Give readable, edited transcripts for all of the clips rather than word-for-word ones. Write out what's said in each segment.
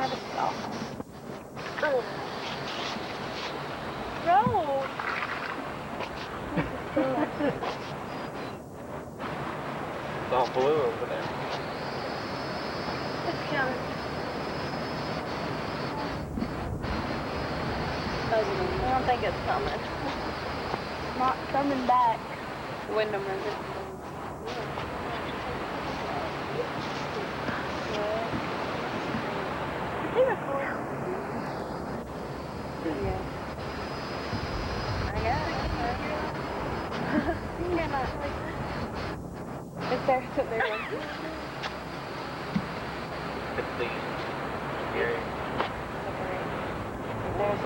No. It's all blue over there. It's coming. I don't think it's coming. Not coming back. Window moving. It's there. It's there. It's the scary. There's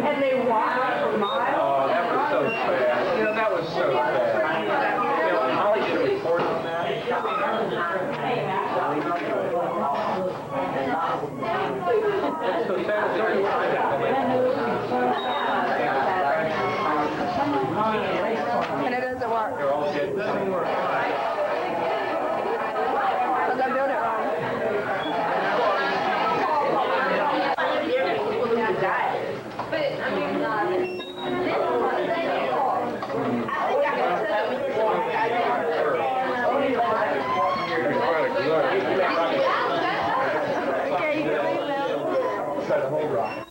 And they watched for miles. Oh, that was so bad. You know, that was so bad. You know, Holly did a report on that. It's so sad. It's already and it doesn't work. They're all dead. It doesn't work. Because I built it wrong. But, I mean,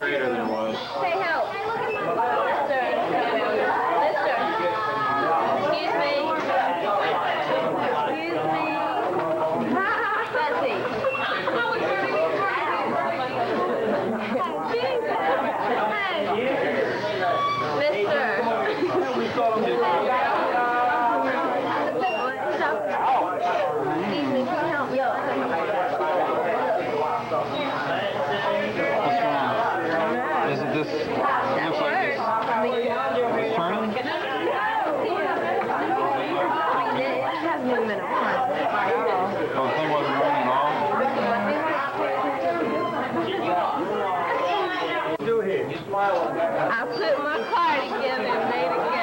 Greater than it was. Hey, help. Mister. Mister. Excuse me. Excuse me. Betsy. Mister. Excuse me, can you help me? Isn't this, it looks like it's turning? Oh, the thing wasn't running at all? Do it here. You smile on that. I put my car together and made it go.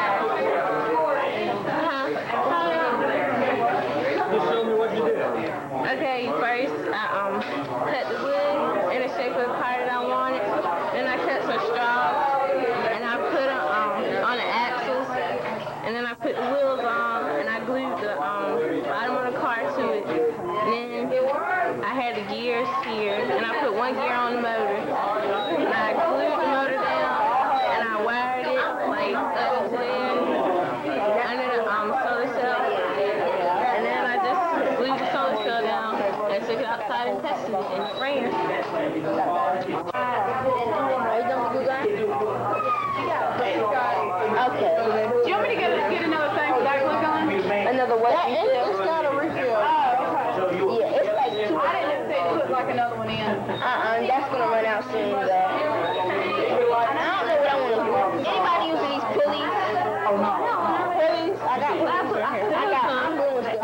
Just show me what you did. Okay, first I cut the wood in the shape of the car that I wanted. Then I cut some straw and I put them on the axles. And then I put the wheels on and I glued the bottom of the car to it. And then I had the gears here and I put one gear on the motor. And I glued the motor down and I wired it like up to there under the solar cell. And then I just glued the solar cell down and took it outside and tested it and it ran. Are you done with Google? Okay. Do you want me to get another thing for that glue gun? Another what? It's not a refill. Oh, okay. Yeah, it's like two. I didn't know if they put like another one in. That's gonna run out soon, though. I don't know what I want to do. Anybody using these pulleys? Oh, no. Pulleys? I got pulleys right here. I'm going with some.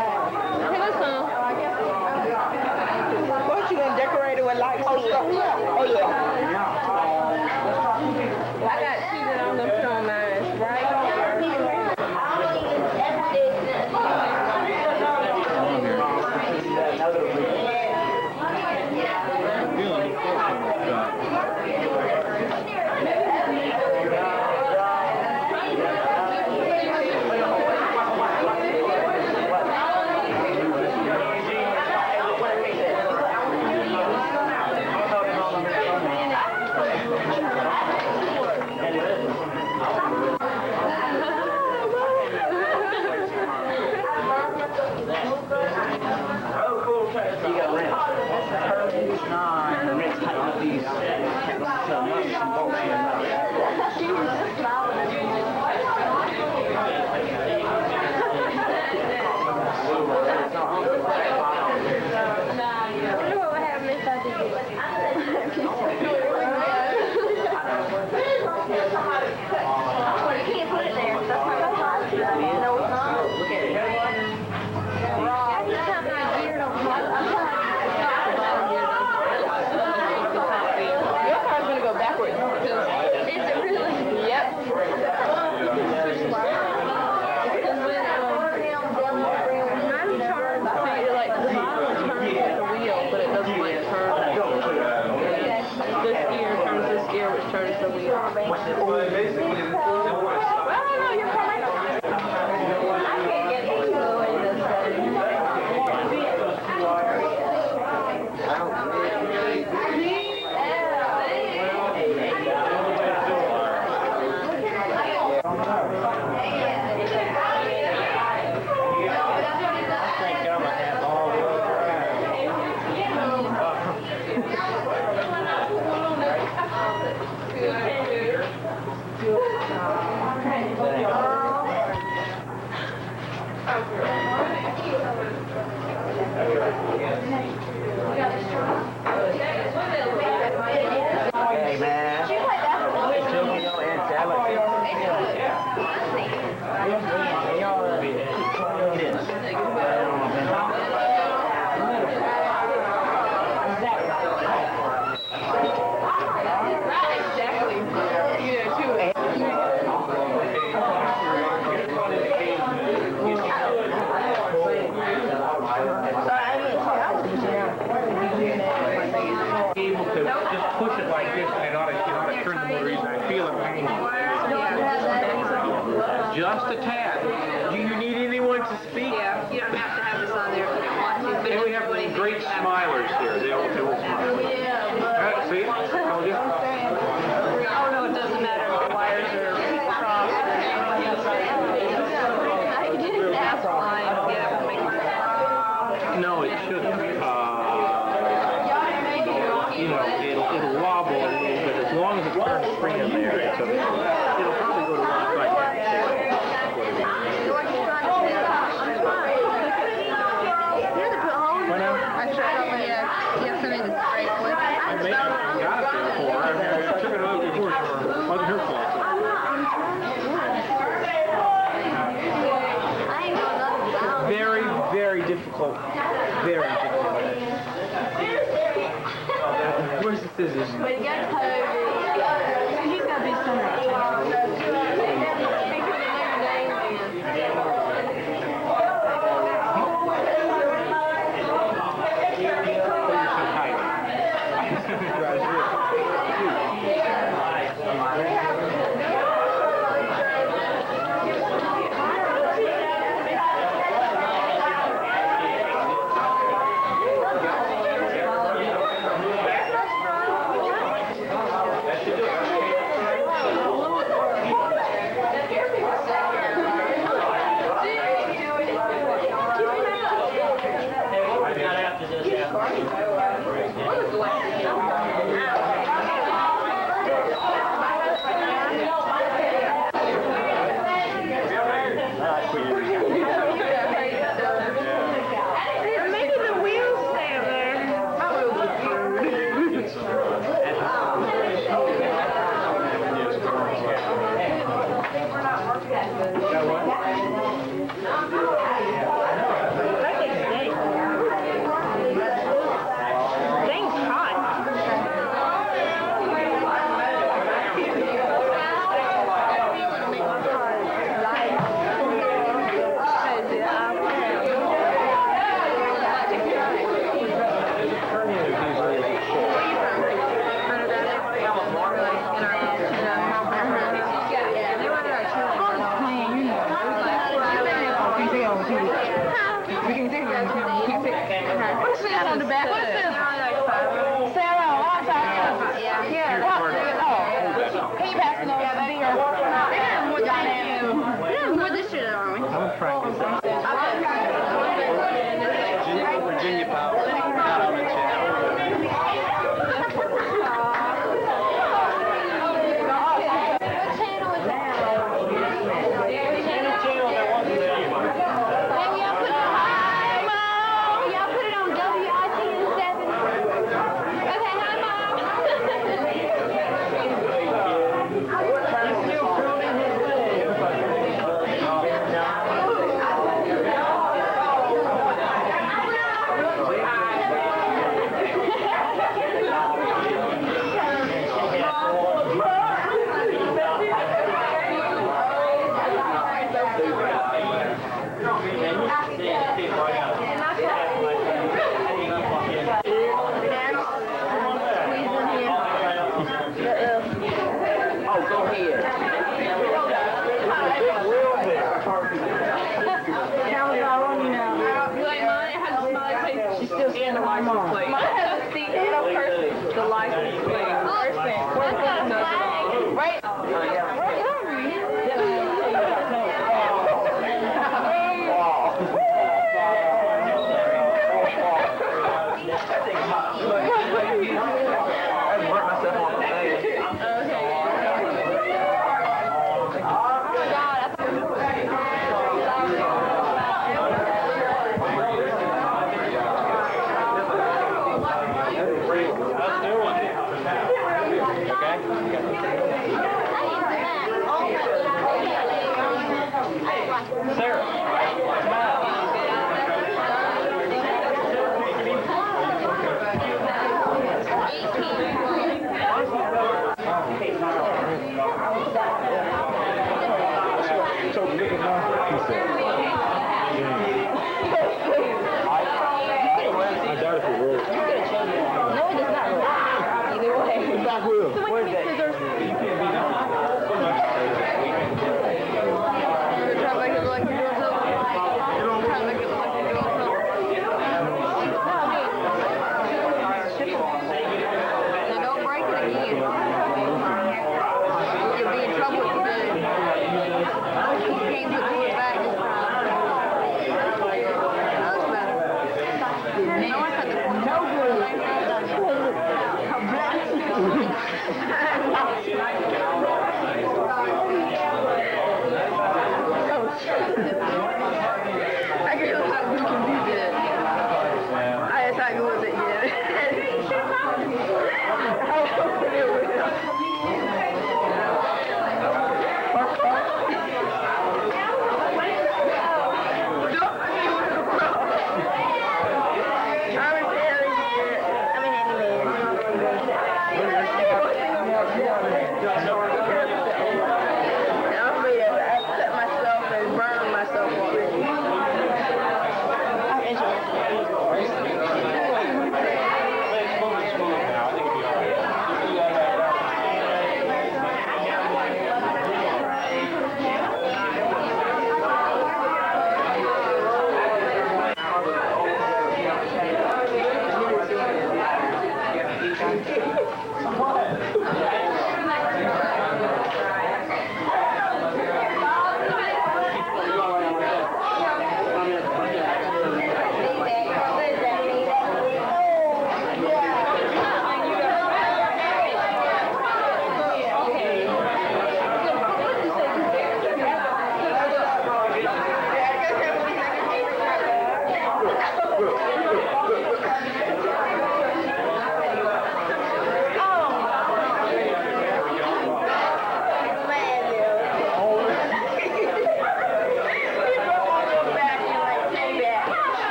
Here's some. What, you gonna decorate it with lights? Oh, yeah. Oh, yeah. I got two that I'm gonna put on mine right here. Hey man, took your Able to just push it like this, and it ought to turn the motor easy. I feel it right now. Just a tad. Do you need anyone to speak? Yeah, you don't have to have this on there if you don't want to. But And we have great smilers here. They will smile. See? Oh, yeah. Oh no, it doesn't matter if the wires are crossed. That's fine. Yeah, make No, it shouldn't. You know, it'll wobble a little bit. As long as it's turned free in there, it's okay. It'll probably go to one side. Got it there for her. I took it over before. It wasn't her fault. Very, very difficult. Very difficult. Where's the scissors? But it gets heavy. He's got to be somewhere. What's that on the back? What's this? Sarah, what's that? Yeah. Oh, can you pass me over the beer? More this shit, aren't we? I'm trying to Virginia power. Not on the Mine has a seat and a person. The license plate. Where's the flag? Right.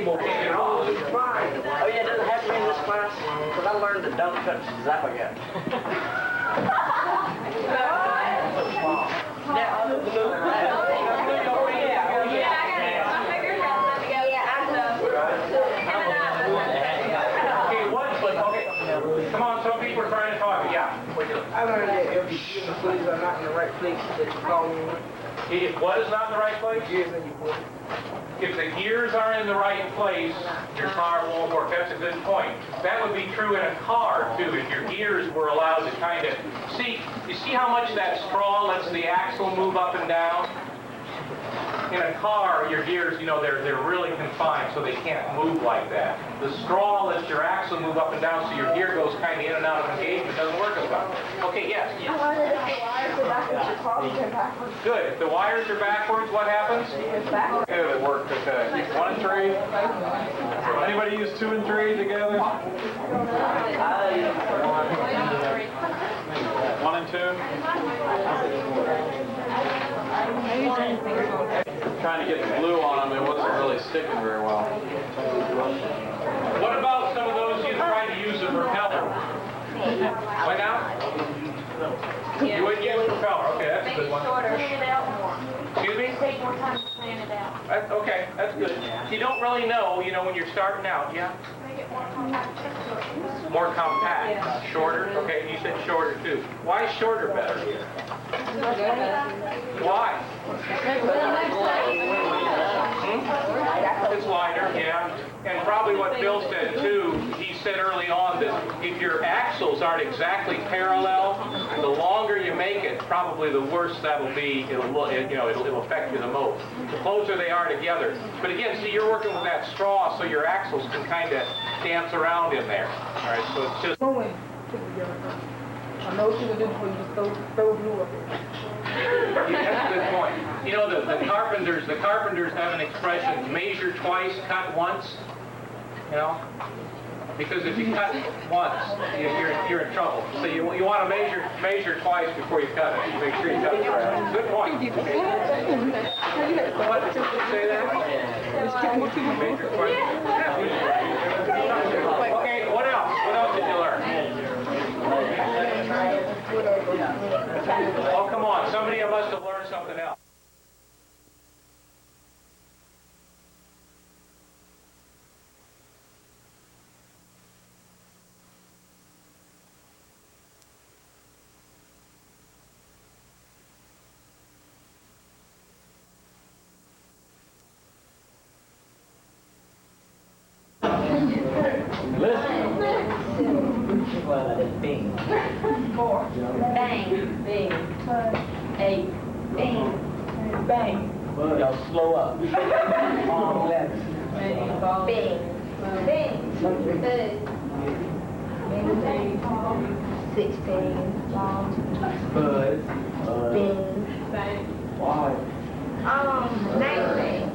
table to get it off. Oh yeah, does it have to be in this class? Because I learned to don't touch zap again. Come on, some people are trying to talk. Yeah. I learned that if the gears and pulleys are not in the right place, that you call me in. If what is not in the right place? Gears and you pulleys. If the gears aren't in the right place, your car won't work. That's a good point. That would be true in a car, too, if your gears were allowed to kind of... See, you see how much that straw lets the axle move up and down? In a car, your gears, you know, they're really confined, so they can't move like that. The straw lets your axle move up and down, so your gear goes kind of in and out of engagement. It doesn't work as well. Okay, yes? Good. If the wires are backwards, what happens? Yeah, they work okay. 1 and 3. Anybody use 2 and 3 together? 1 and 2? Trying to get the glue on them, it wasn't really sticking very well. What about some of those you try to use a propeller? Why not? You wouldn't use a propeller. Okay, that's a good one. Excuse me? Take more time to plan it out. Okay, that's good. You don't really know, you know, when you're starting out, yeah? Make it more compact. More compact. Shorter? Okay, you said shorter too. Why is shorter better? Why? It's wider, yeah. And probably what Bill said too, he said early on that if your axles aren't exactly parallel, the longer you make it, probably the worse that'll be. It'll affect you the most. The closer they are together. But again, see, you're working with that straw, so your axles can kind of dance around in there. All right, so it's just. I know what you can do before you just throw glue up there. Yeah, that's a good point. You know, the carpenters have an expression, measure twice, cut once. You know? Because if you cut once, you're in trouble. So you want to measure twice before you cut it. Make sure you cut it right. Good point. What did you say there? Measure twice. Okay, what else? What else did you learn? Oh, come on. Somebody must have learned something else. Bing. 4. Bang. Bing. 8. Bing. Bang. Y'all slow up. Bing. Bing. Bing. 16. Bud. Bing. Bang. Why? 19.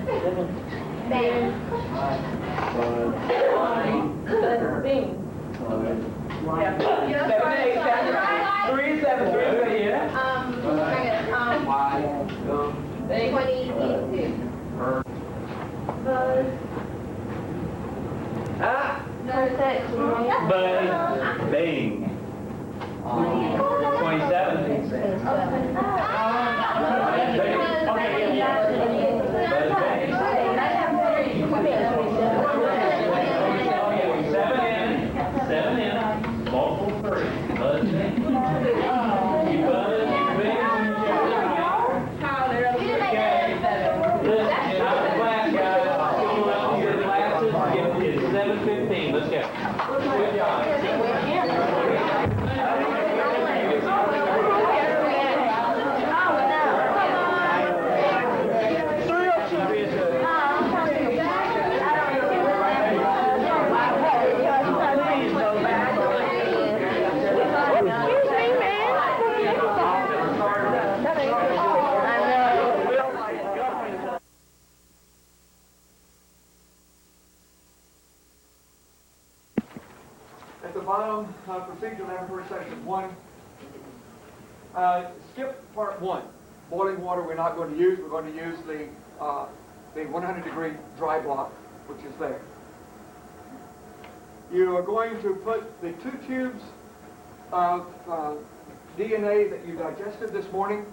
Bang. Bud. Bing. Yeah. 3, 7, 3, yeah. 22. Buzz. Ah. Bang. Bang. 27. Seven in. Multiple 3. Buzz. You buzz. You big. Listen, I'm the class guy. Come up to your classes. It's 7:15. Let's go. Good job. At the bottom, procedural laboratory section 1. Skip part 1. Boiling water we're not going to use. We're going to use the 100-degree dry block which is there. You are going to put the 2 tubes of DNA that you digested this morning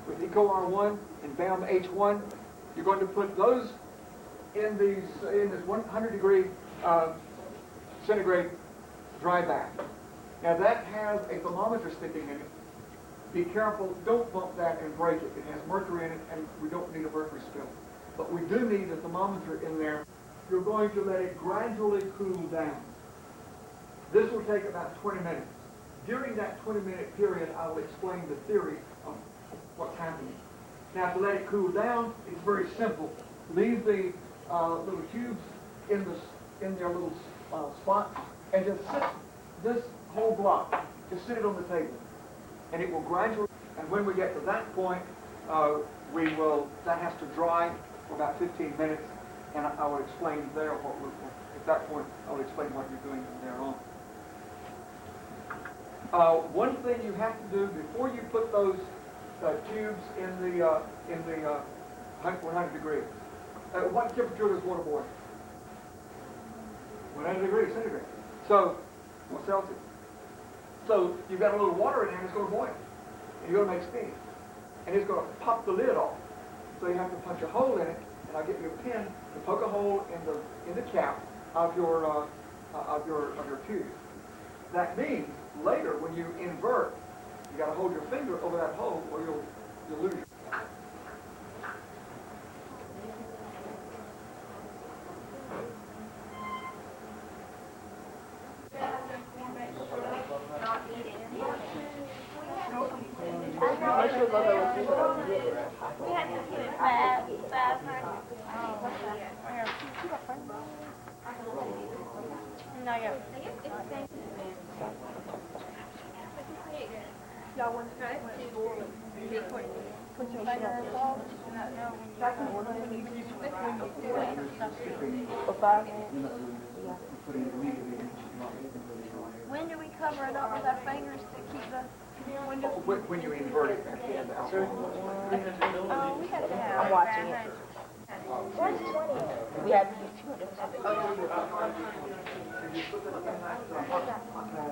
with EcoR1 and BAM-H1. You're going to put those in this 100-degree centigrade dry bath. Now that has a thermometer sticking in it. Be careful, don't bump that and break it. It has mercury in it, and we don't need a mercury spill. But we do need a thermometer in there. You're going to let it gradually cool down. This will take about 20 minutes. During that 20-minute period, I will explain the theory of what's happening. Now, to let it cool down, it's very simple. Leave the little tubes in their little spots, and just sit this whole block. Just sit it on the table, and it will gradually. And when we get to that point, that has to dry for about 15 minutes, and I will explain there at that point. I will explain what you're doing from there on. One thing you have to do before you put those tubes in the 100 degrees. What temperature does water boil? 100 degrees centigrade. So, or Celsius. So you've got a little water in there and it's going to boil. And you're going to make steam. And it's going to pop the lid off. So you have to punch a hole in it, and I'll get you a pin to poke a hole in the cap of your tube. That means later when you invert, you got to hold your finger over that hole or you'll lose it. Y'all want to put your finger in the ball? When do we cover it up with our fingers to keep the... When you invert it back in the alcohol. Oh, we have to have... I'm watching it. What's 20? We have to do 200.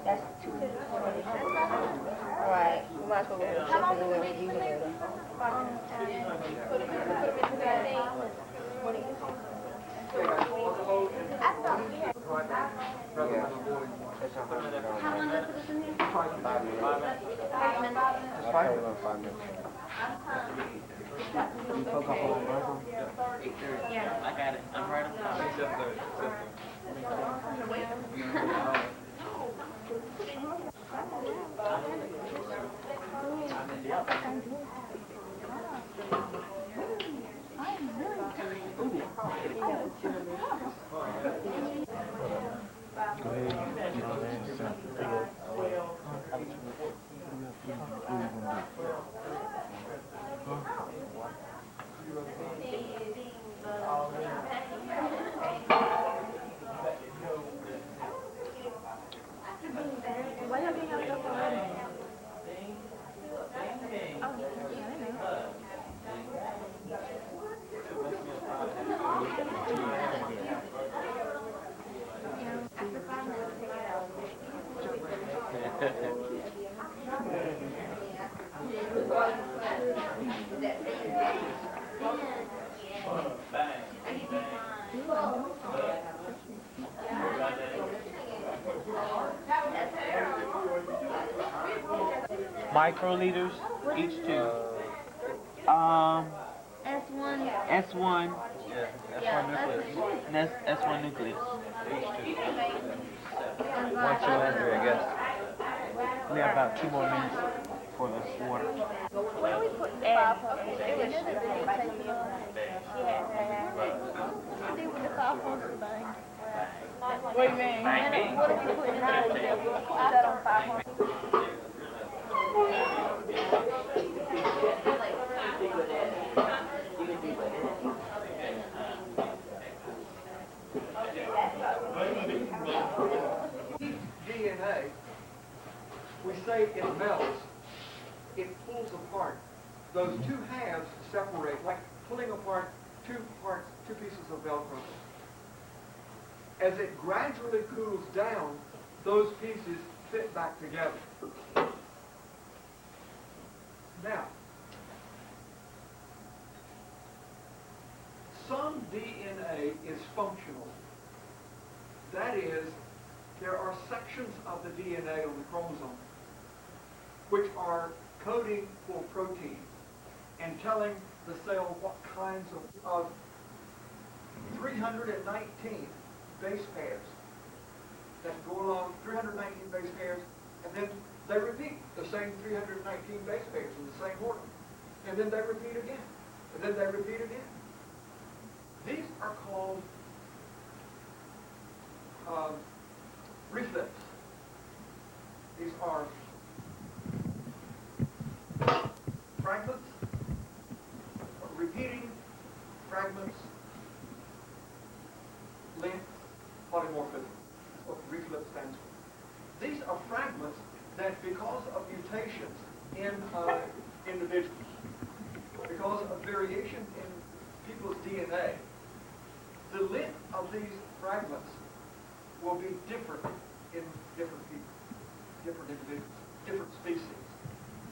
That's 200. All right. We might as well go check it in and use it later. Put them in the thing. How long does it put in here? 5 minutes. 5 minutes. Just 5 minutes. 5 minutes. Yeah. I got it. I'm right on top. Why y'all getting up already? Microliters, each tube. S1. S1. Yeah, That's S1 nucleus. One cylinder, I guess. We have about 2 more minutes for this water. Where are we putting the 500? It was see what the 500 thing. What do you mean? What are we putting out? Is that on 500? DNA, we say it melts, it pulls apart. Those two halves separate, like pulling apart two pieces of Velcro. As it gradually cools down, those pieces fit back together. Now, some DNA is functional. That is, there are sections of the DNA on the chromosome which are coding for proteins and telling the cell what kinds of 319 base pairs that go along, 319 base pairs, and then they repeat the same 319 base pairs in the same order. And then they repeat again. And then they repeat again. These are called reflex. These are fragments, repeating fragments, length, polymorphism. That's what reflex stands for. These are fragments that, because of mutations in individuals, because of variation in people's DNA, the length of these fragments will be different in different people, different individuals, different species.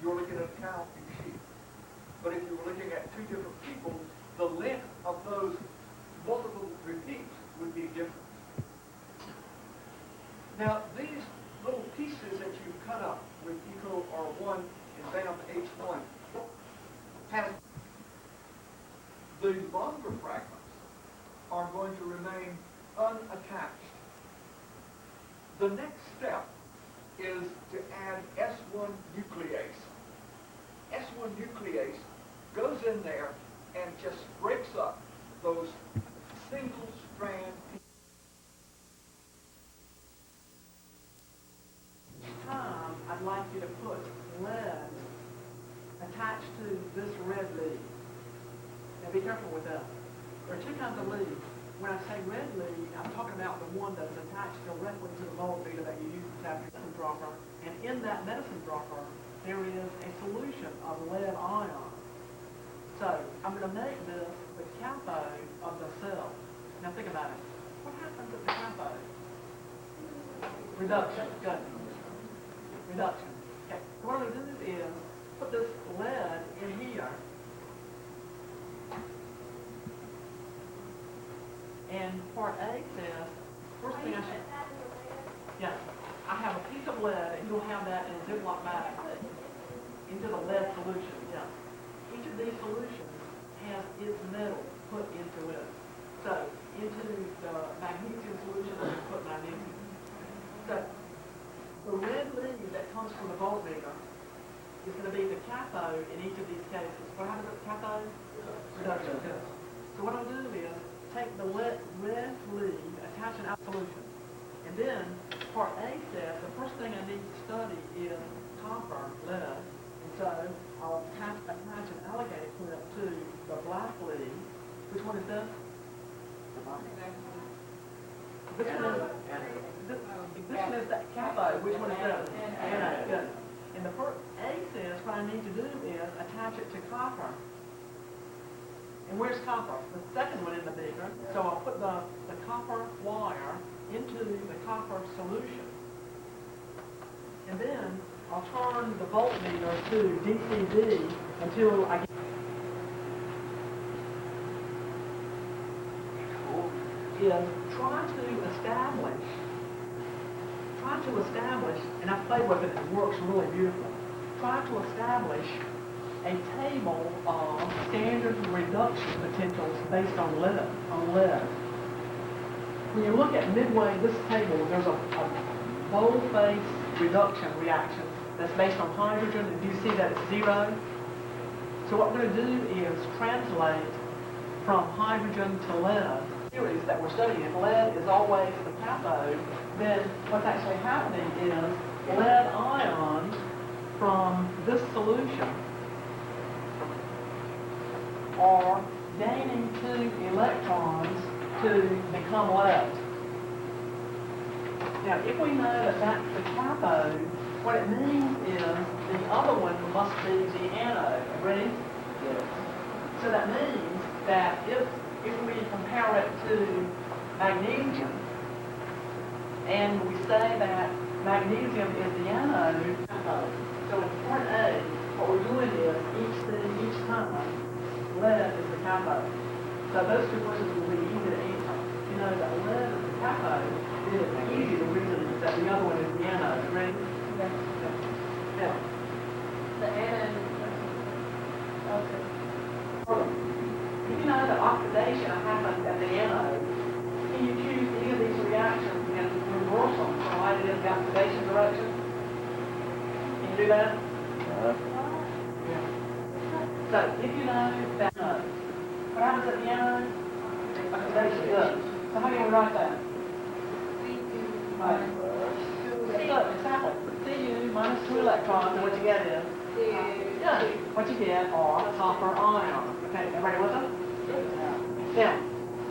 You're looking at a cow and sheep. But if you were looking at two different people, the length of those multiple repeats would be different. Now, these little pieces that you've cut up with eco R1 and bound H1 have the longer fragments are going to remain unattached. The next step is to add S1 nuclease. S1 nuclease goes in there and just breaks up those single strand. I'd like you to put lead attached to this red lead. Now be careful with that. There are two kinds of leads. When I say red lead, I'm talking about the one that's attached directly to the voltmeter that you use to tap your medicine dropper. And in that medicine dropper, there is a solution of lead ion. So I'm going to make this the cathode of the cell. Now think about it. What happens at the cathode? Reduction. Good. Reduction. Okay. So what I'm going to do is put this lead in here. And part A says, first thing I should, yeah, I have a piece of lead, and you'll have that in a Ziploc bag into the lead solution, yeah. Each of these solutions has its metal put into it. So, into the magnesium solution, I'm going to put magnesium. So, the red lead that comes from the voltmeter is going to be the cathode in each of these cases. What happens at the cathode? Reduction. So what I'll do is take the red lead, attach an solution. And then, part A says the first thing I need to study is copper, lead. And so I'll attach an alligator clip to the black lead. Which one is this? This one is the cathode. Which one is this? Anode. Good. And the part A says what I need to do is attach it to copper. And where's copper? The second one in the beaker. So I'll put the copper wire into the copper solution. And then I'll turn the voltmeter to DCD until I get... Is try to establish, and I've played with it, it works really beautifully. Try to establish a table of standard reduction potentials based on lead. When you look at midway this table, there's a bold-face reduction reaction that's based on hydrogen, and you see that it's 0. So what we're going to do is translate from hydrogen to lead. Series that we're studying, if lead is always the cathode, then what's actually happening is lead ions from this solution are gaining 2 electrons to become lead. Now, if we know that that's the cathode, what it means is the other one must be the anode. Ready? Yes. So that means that if we compare it to magnesium, And we say that magnesium is the anode. So in part A, what we're doing is each time, lead is the cathode. So those two questions will be easy to answer. You know that lead is the cathode, then it's easy to reason that the other one is the anode. Ready? Yeah. Yeah. The anode. Okay. You know that oxidation happens at the anode. Can you choose any of these reactions and reverse them so it is the oxidation direction? Can you do that? Yeah. So if you know that anode, what happens at the anode? Oxidation does. So how do you write that? Right. Look, exactly. Cu minus 2 electrons, and what you get is? Yeah. What you get are copper ions. Okay, everybody with us? Now,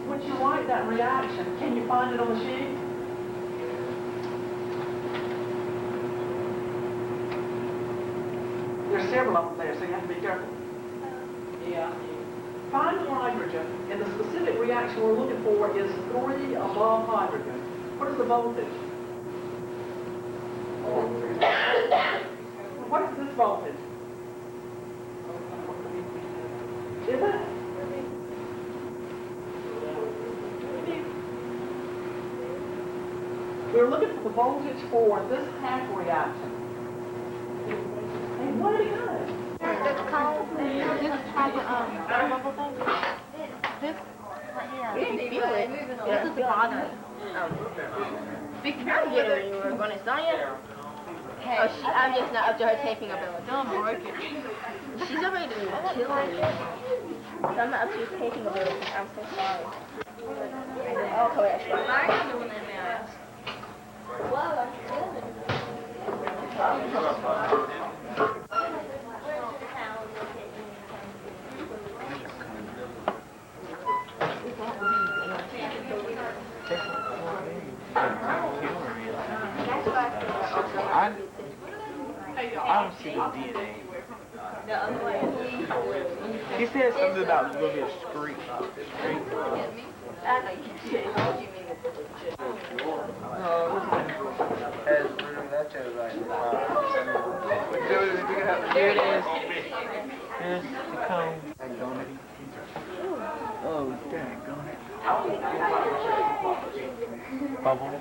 when you write that reaction, can you find it on the sheet? There's several of them there, so you have to be careful. Yeah. Find hydrogen, and the specific reaction we're looking for is 3 above hydrogen. What is the voltage? What is this voltage? Is it? We're looking for the voltage for this half reaction. Hey, where did it go? This cone, this chocolate, bubble thing. This right here. You can feel it. This is the bottom. I'm getting where you were going. It's not yet. Oh, I'm just not up to her taping a bill. Don't break it. She's already kill me. So I'm not up to taping a bill. I'm so sorry. Oh, correct. I'm doing that now. Well, I'm good. I don't see the DNA. He said something about a little bit of streak. Here it is. Here's the cone. Oh, daggone it. Bubble.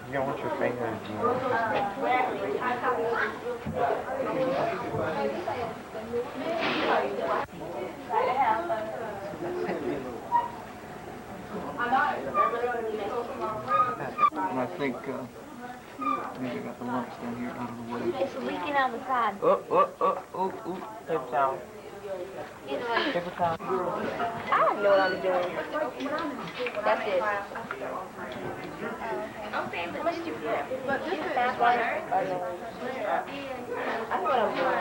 You don't want your fingers. I think maybe I got the lumps down here out of the way. It's leaking out the side. Oh, paper towel. Paper towel. I don't know what I'm doing. That's it. But this is water. I know what I'm doing.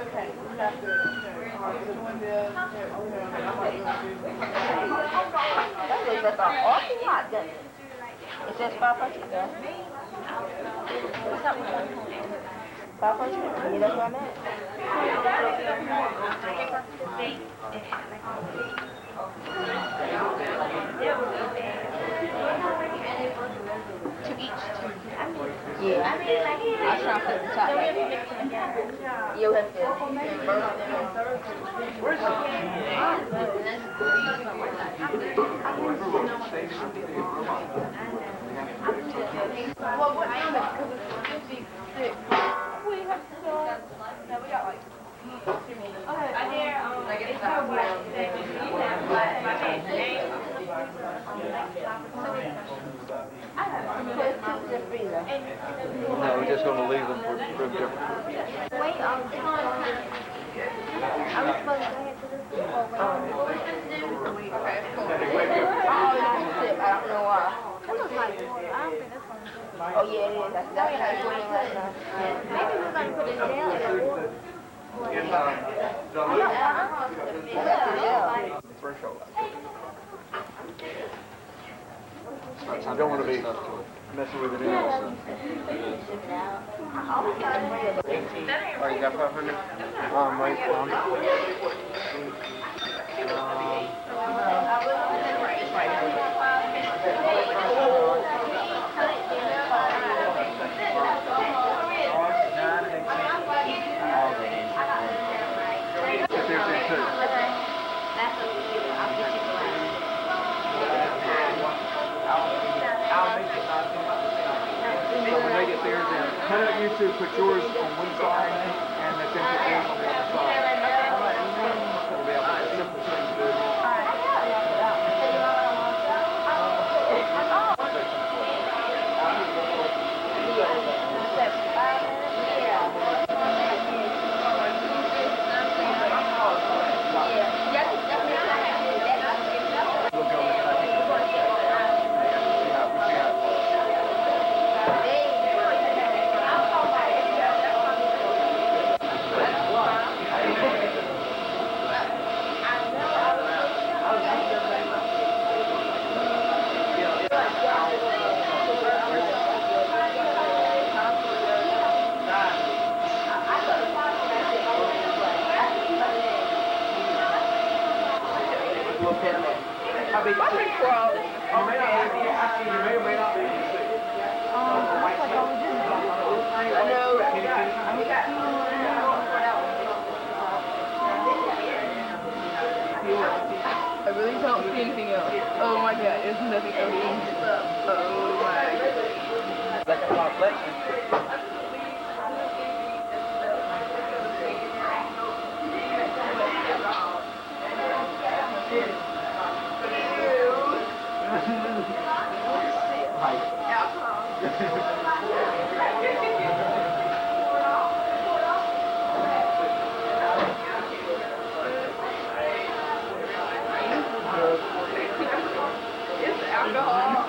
Okay, we have to. Doing this. That looks like an awful lot, doesn't it? It says 500 though. What's up with that? 500? Yeah, that's where I'm at. To each. Yeah. I'll try to put the top. You'll have to burn them. Where's the Well, what number? Because it's 56. We have to go. No, we got like. Okay, I hear. It's so black. No, we're just going to leave them for different. Wait, I was supposed to go ahead to this one. I don't know why. That looks like wood. I don't think this one. Oh yeah, it is. That's how it's going right now. Maybe we're going to put it down. Yeah. Threshold. I don't want to be messing with it anyway. Oh, you got 500? Right. When they get theirs in, why don't you two put yours on one side and then put yours on the other side? That'll be a simple thing to do. You may or may not be able to see. I really don't see anything else. Oh my god, there's nothing else. Oh my god. Like a lot of flexion. It's alcohol.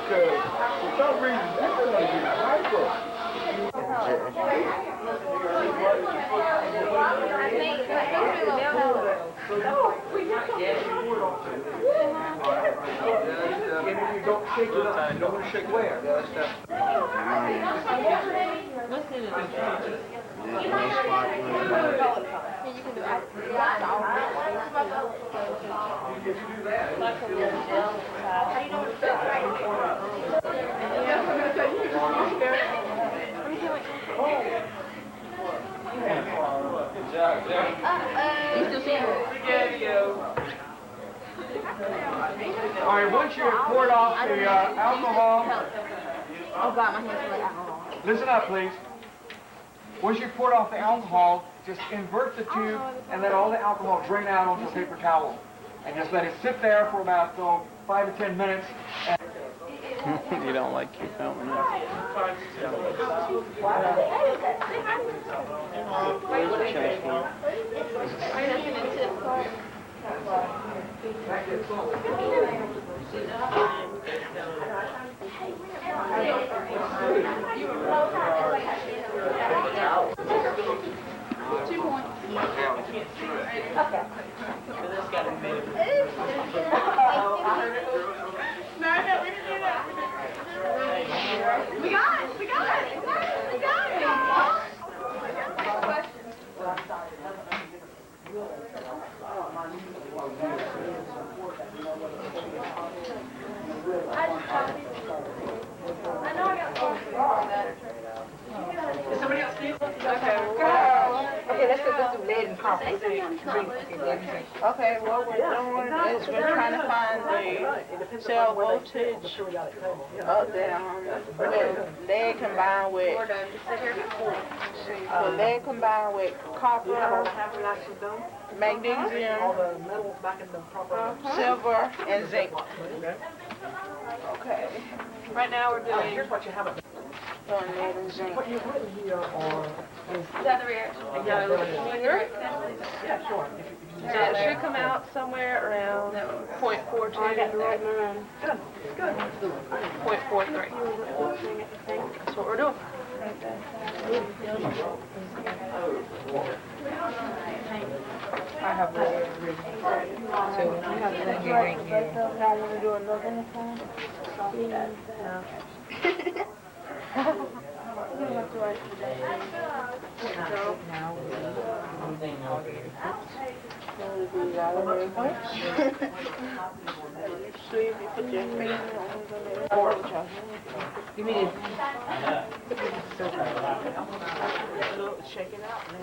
For some reason, everybody gets hyper. And if you don't shake it up, you don't want to shake where? All right, once you have poured off the alcohol, Oh god, my hands are like alcohol. listen up, please. Once you've poured off the alcohol, just invert the tube and let all the alcohol drain out onto a paper towel. And just let it sit there for about 5 to 10 minutes. You don't like you filming it. We got it! We got it! We got it! I know I got one. Is somebody else need? Okay, let's put this lead and copper. Okay, what we're doing is we're trying to find the cell voltage of the lead combined with lead combined with copper, magnesium, silver, and zinc. Okay. Right now we're doing. Here's what you haven't. Lead and zinc. What you've written here are. Is that the reaction? Yeah, sure. So it should come out somewhere around 0.42. I got the right line. Good. 0.43. That's what we're doing. I have a reason. So we have to get right here. Y'all want to do another one? Give me this. Check it out now.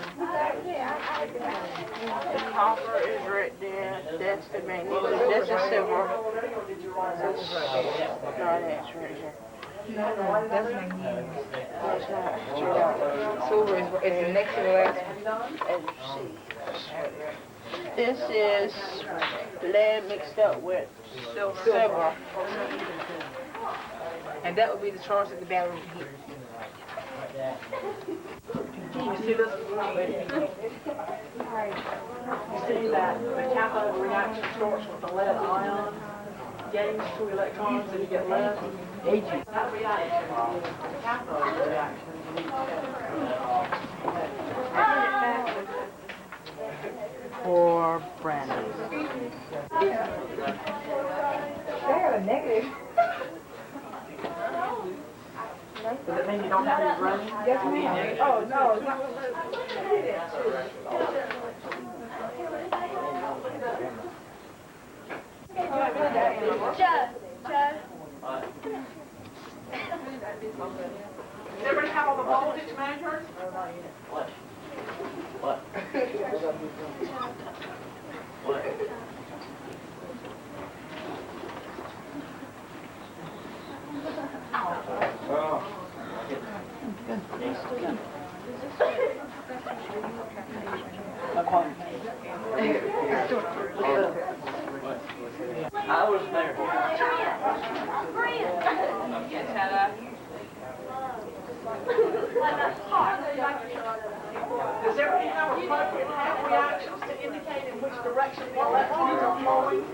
The copper is right there. That's the magnesium. That's the silver. No, that's right here. No, that's magnesium. That's not straight out. Silver is the next to the last one. As you see. This is lead mixed up with silver. And that would be the charge that the battery would get. You see this? You see that the cathode reaction starts with the lead ion, gains two electrons, and you get lead. That reaction, the cathode reaction. For Brandon. They have a negative. Does it mean you don't have any running? Yes, ma'am. Oh, no, it's not. Does everybody have all the voltage measures? What? What? What? I was there. Does everybody have appropriate half reactions to indicate in which direction the electrons are flowing?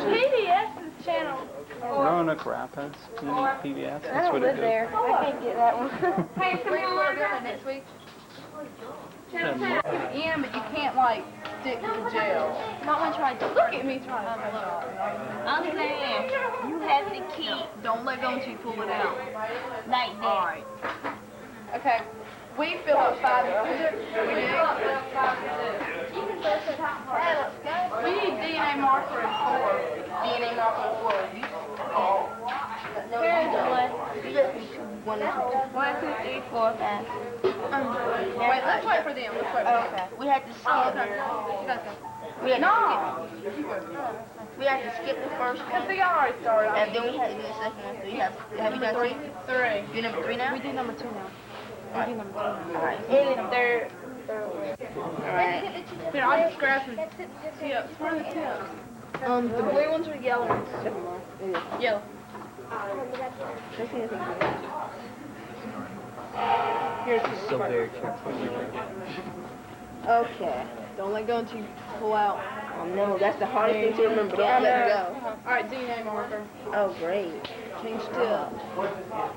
PBS's channel. Roanoke Rapids. You need PBS. I don't live there. I can't get that one. Hey, come on, Margaret. Next week. Yeah, but you can't like stick to the gel. Might want to try. Look at me trying. I'm saying you have to keep. Don't let go until you pull it out. Like that. All right. Okay. We fill up 5 minutes. We do. We need DNA marker and 4. DNA marker and 4. No, you just need 1, 2, 3, 4, 5. Wait, let's wait for them. Let's wait for them. Okay. We had to skip it. We had to skip the first I one. think I already started. And then we had to do the second one. So you have you done 3? 3. You number 3 now? We do number 2 now. Alright. And the third. Alright. Here, I'll just grab some tips. Where are the tips? The blue ones or the yellow ones? Yellow. Here's the So very careful. Okay. Don't let go until you pull out. Oh no, that's the hardest thing to remember. Don't let go. Alright, DNA marker. Oh great. Change tip.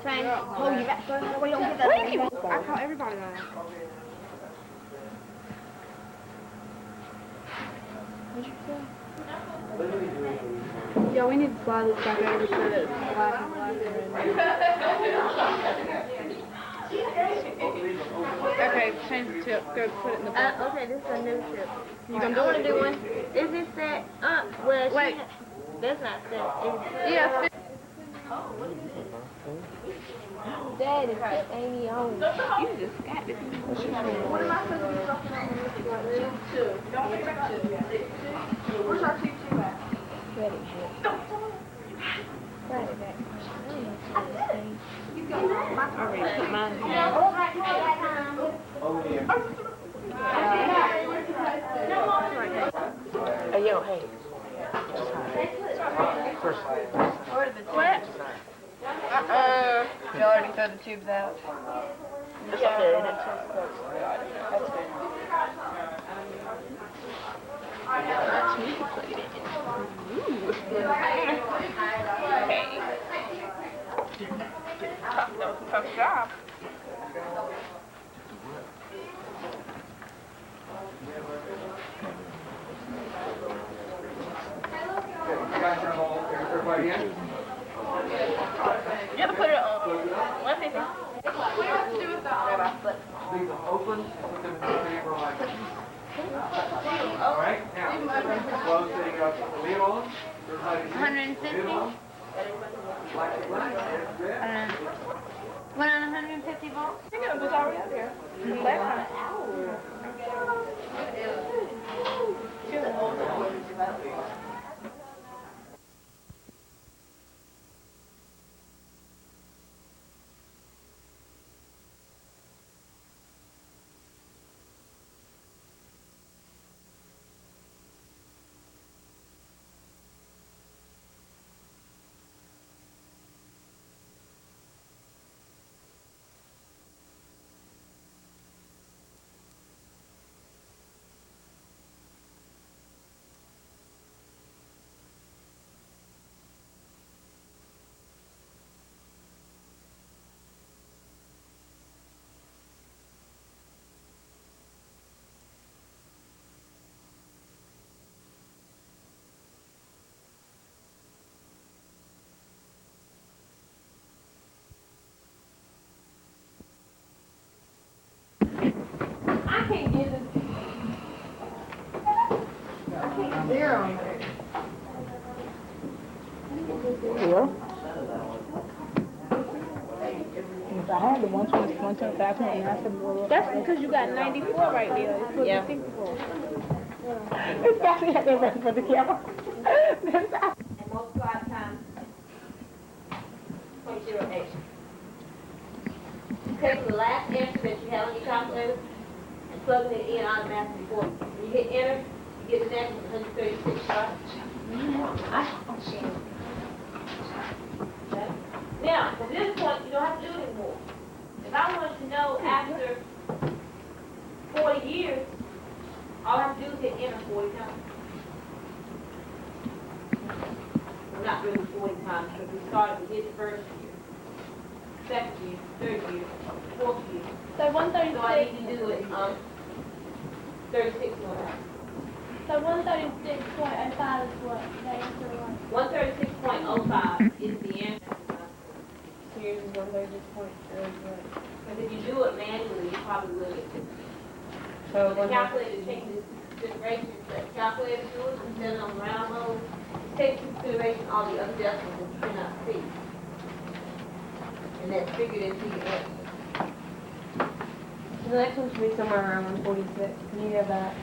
Change. Oh, you got to wait, don't get that. What do you want? I call everybody that. What'd you say? Yeah, we need to slide this back over so that it's black and Okay, change the tip. Go put it in the box. Okay, this is a new tip. You gonna do it? one? Is this set up? Well, Wait. That's not set. Yeah. Dad is Amy on. You just got this. What am I supposed to be talking about? 2. Don't forget 2. Where's our 2 at? Ready. Right back. You got I already put mine in. Hey, yo, hey. Where did the tubes? You already threw the tubes out. That's okay. That's good. That's me to plug it in. Ooh. Hey. Tough job. Everybody in? You have to put it on 150. What do you have to do with that? Leave them open, put them in the paper like this. All right, now, close the lid on. Everybody see? 150? Lid on. Like it, that's good. 150 volts? I think it was already up here. Last time. I can't get it. I can't get zero on there. Yeah. If I had the 120, 125, 129, That's because you got 94 right there. It's supposed Yeah. to be 64. It's got to have that ready for the camera. And multiply times 0.08. You take the last answer that you have on your calculator and plug it in automatically for you. When you hit enter, you get the next 136, right? Okay. Now, at this point, you don't have to do it anymore. If I wanted to know after 40 years, all I have to do is hit enter 40 times. Well, not really 40 times, because we started with his first year, second year, third year, fourth year. So 136. So I need to do it 36 more times. So 136.05 is what? The answer was. 136.05 is the answer. Here's 136.05. Because if you do it manually, you probably will get it. So The calculator takes into consideration, the calculator do it, instead of on round mode, it takes into consideration all the other decimals that you cannot see. And that's figured into your answer. The next one should be somewhere around 146. Can you have that?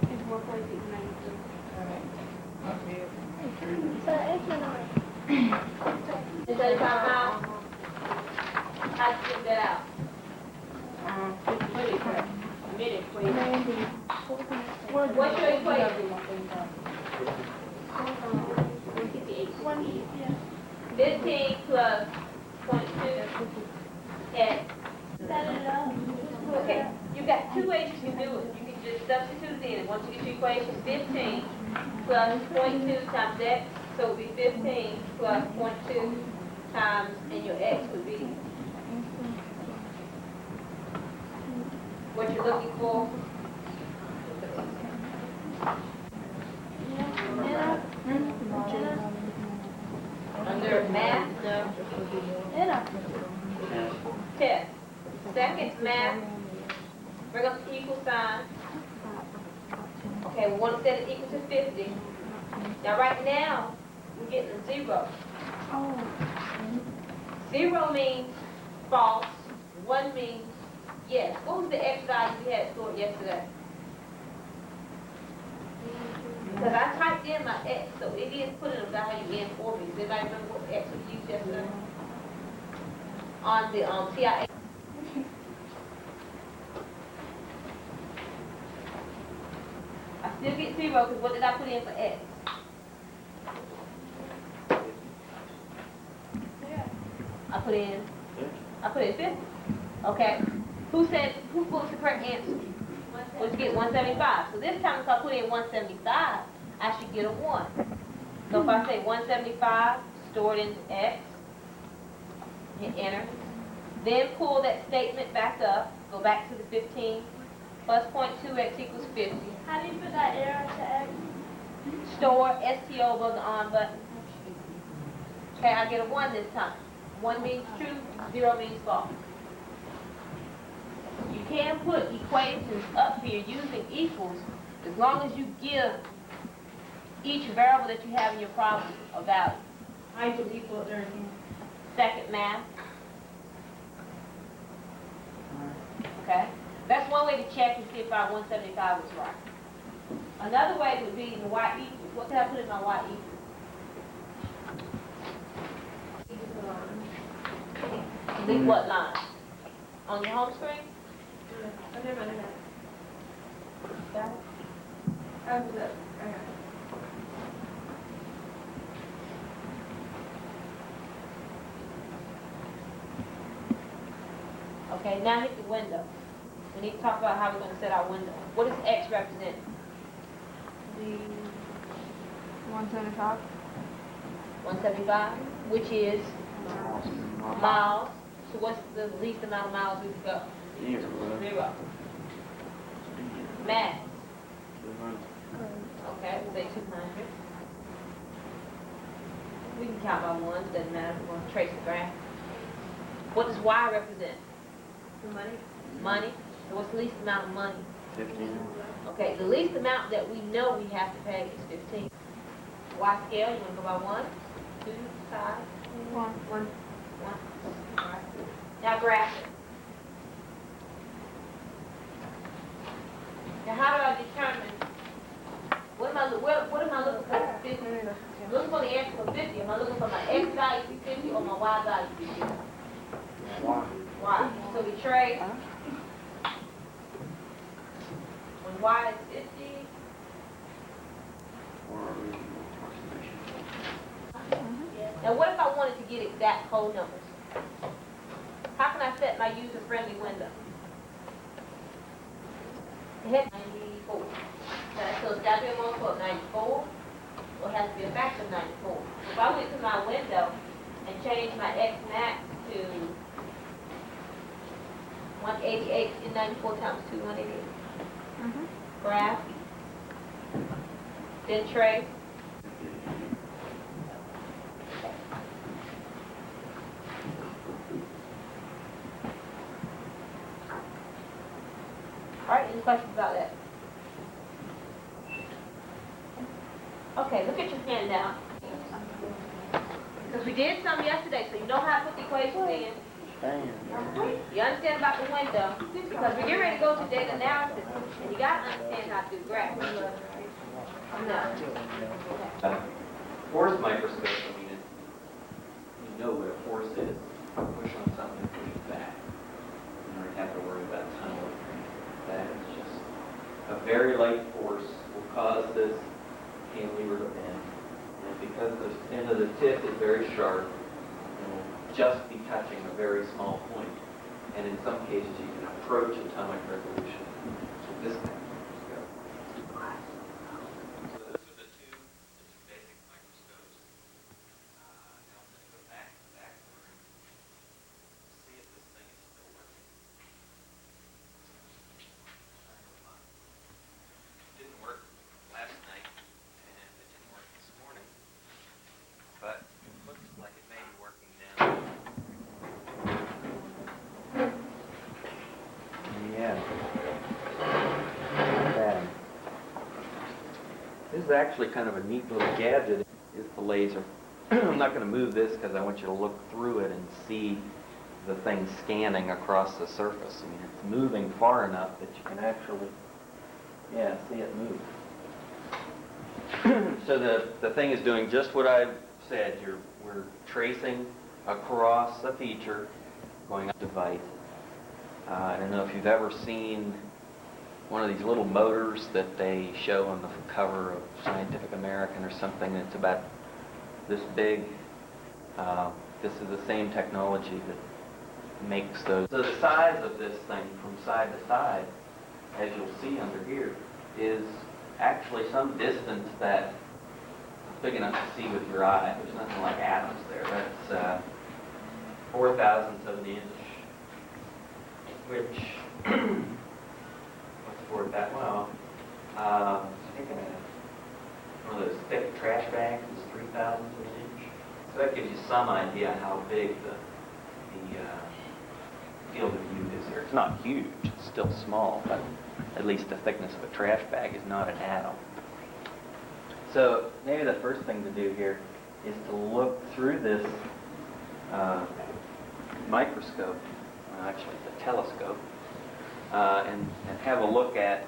It's 146.93. So it's another. And 35 miles, how'd you figure that out? Minute equation. What's your equation? 15 plus 0.2 x. Okay, you got two ways you can do it. You can just substitute it in. Once you get your equation, 15 plus 0.2 times x, so it would be 15 plus 0.2 times, and your x would be what you're looking for. Under math, test. Second math, bring up the equal sign. Okay, we want to set it equal to 50. Now right now, we're getting a 0. 0 means false, 1 means yes. What was the x value we had stored yesterday? Because I typed in my x, so it didn't put in a value in for me. Does anybody remember what the x was used yesterday? On the TIA. Still get 0, because what did I put in for X? I put in 50. Okay. Who was the correct answer? Let's get 175. So this time if I put in 175, I should get a 1. So if I say 175, store it into X, hit enter. Then pull that statement back up, go back to the 15, plus 0.2x equals 50. How do you put that arrow to X? Store STO above the on button. Okay, I get a 1 this time. 1 means true, 0 means false. You can put equations up here using equals as long as you give each variable that you have in your problem a value. I equals equal there again. Second math. Okay? That's one way to check and see if our 175 was right. Another way would be in the y equals. What can I put in my y equals? Delete what line? On your home screen? I never did that. Got it? After that, okay. Okay, now hit the window. We need to talk about how we're going to set our window. What does X represent? The 175. 175, which is miles. So what's the least amount of miles we can go? 0. Mass. Okay, we'll say 200. We can count by ones, doesn't matter. We're going to trace the graph. What does Y represent? Money. Money. So what's the least amount of money? 15. Okay, the least amount that we know we have to pay is 15. Y scale, you want to go by 1, 2, 5, 1. 1. All right. Now graph it. Now how do I determine, what am I looking for 50? I'm looking for the answer for 50. Am I looking for my X value to be 50 or my Y value to be 50? Y. So we trade. When Y is 50, now what if I wanted to get exact whole numbers? How can I set my user-friendly window? Hit 94. Okay, so it's got to be a multiple of 94, or it has to be a factor of 94. If I went to my window and changed my X max to 188, and 94 times 2, 188. Graph. Then trace. All right, any questions about that? Okay, look at your handout. Because we did some yesterday, so you know how to put the equations in. You understand about the window, because we get ready to go to data analysis, and you got to understand how to do graphs. No. Force microscope, I mean, you know what a force is. Push on something and push it back. You don't have to worry about tunnel. That is just a very light force will cause this cantilever to bend. And because the end of the tip is very sharp, it will just be touching a very small point. And in some cases, you can approach atomic resolution with this kind of microscope. So those are the two basic microscopes. Now I'm going to go back to the back room, see if this thing is still working. It didn't work last night, and it didn't work this morning. But it looks like it may be working now. Yeah. Not bad. This is actually kind of a neat little gadget, is the laser. I'm not going to move this because I want you to look through it and see the thing scanning across the surface. I mean, it's moving far enough that you can actually, yeah, see it move. So the thing is doing just what I've said. We're tracing across a feature, going up device. I don't know if you've ever seen one of these little motors that they show on the cover of Scientific American or something that's about this big. This is the same technology that makes those. So the size of this thing from side to side, as you'll see under here, is actually some distance that big enough to see with your eye. There's nothing like atoms there. That's 4,000ths of an inch, which, what's 4,000? Well, I think one of those thick trash bags is 3,000ths of an inch. So that gives you some idea how big the field of view is here. It's not huge, it's still small, but at least the thickness of a trash bag is not an atom. So maybe the first thing to do here is to look through this microscope, well, actually the telescope, and have a look at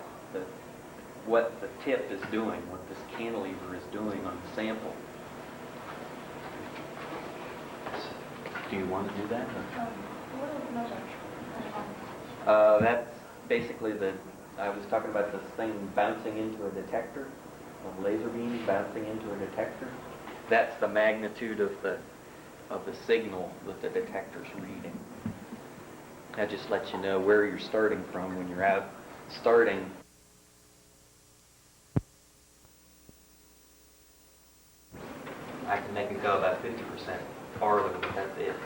what the tip is doing, what this cantilever is doing on the sample. Do you want to do that? That's basically I was talking about this thing bouncing into a detector, a laser beam bouncing into a detector. That's the magnitude of the signal that the detector's reading. That just lets you know where you're starting from when you're out starting. I can make it go about 50% farther, but that's it.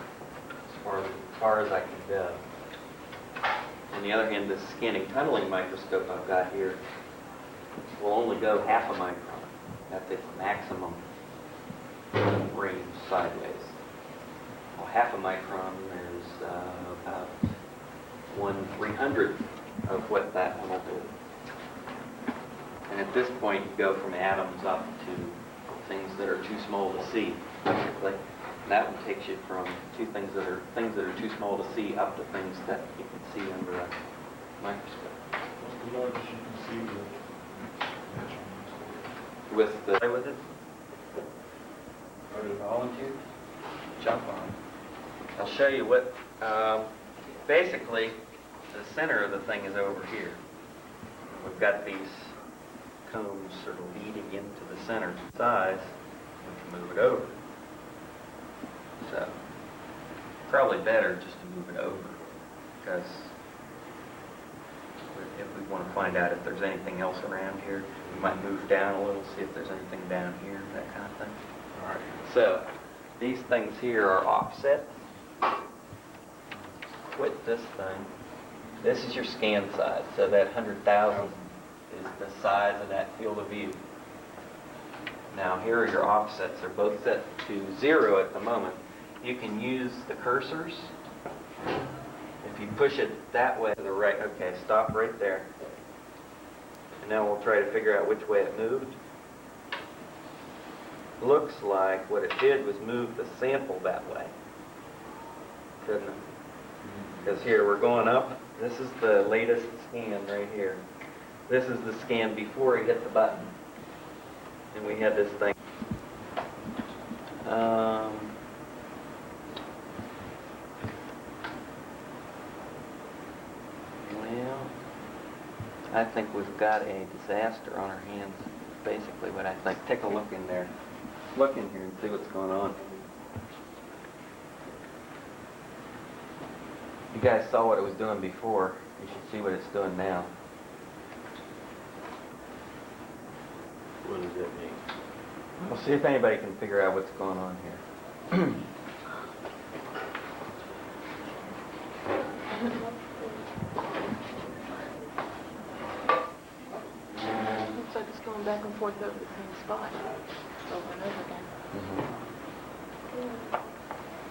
As far as I can go. On the other hand, this scanning tunneling microscope I've got here will only go half a micron. That's its maximum range sideways. Well, half a micron is about 1/300th of what that one will do. And at this point, you go from atoms up to things that are too small to see, basically. And that one takes you from things that are too small to see up to things that you can see under a microscope. What's the largest you can see With it? Or do you volunteer? Jump on. I'll show you what. Basically, the center of the thing is over here. We've got these cones sort of leading into the center size. We can move it over. So, probably better just to move it over, because if we want to find out if there's anything else around here, we might move down a little, see if there's anything down here, that kind of thing. All right. So, these things here are offsets. Quit this thing. This is your scan size, so that 100,000 is the size of that field of view. Now, here are your offsets. They're both set to 0 at the moment. You can use the cursors. If you push it that way to the right, okay, stop right there. And now we'll try to figure out which way it moved. Looks like what it did was move the sample that way. Couldn't it? Because here we're going up. This is the latest scan right here. This is the scan before he hit the button. And we had this thing. Well, I think we've got a disaster on our hands. Basically what I think. Take a look in there. Look in here and see what's going on. You guys saw what it was doing before. You should see what it's doing now. What does that mean? We'll see if anybody can figure out what's going on here. Looks like it's going back and forth over the same spot, over and over again.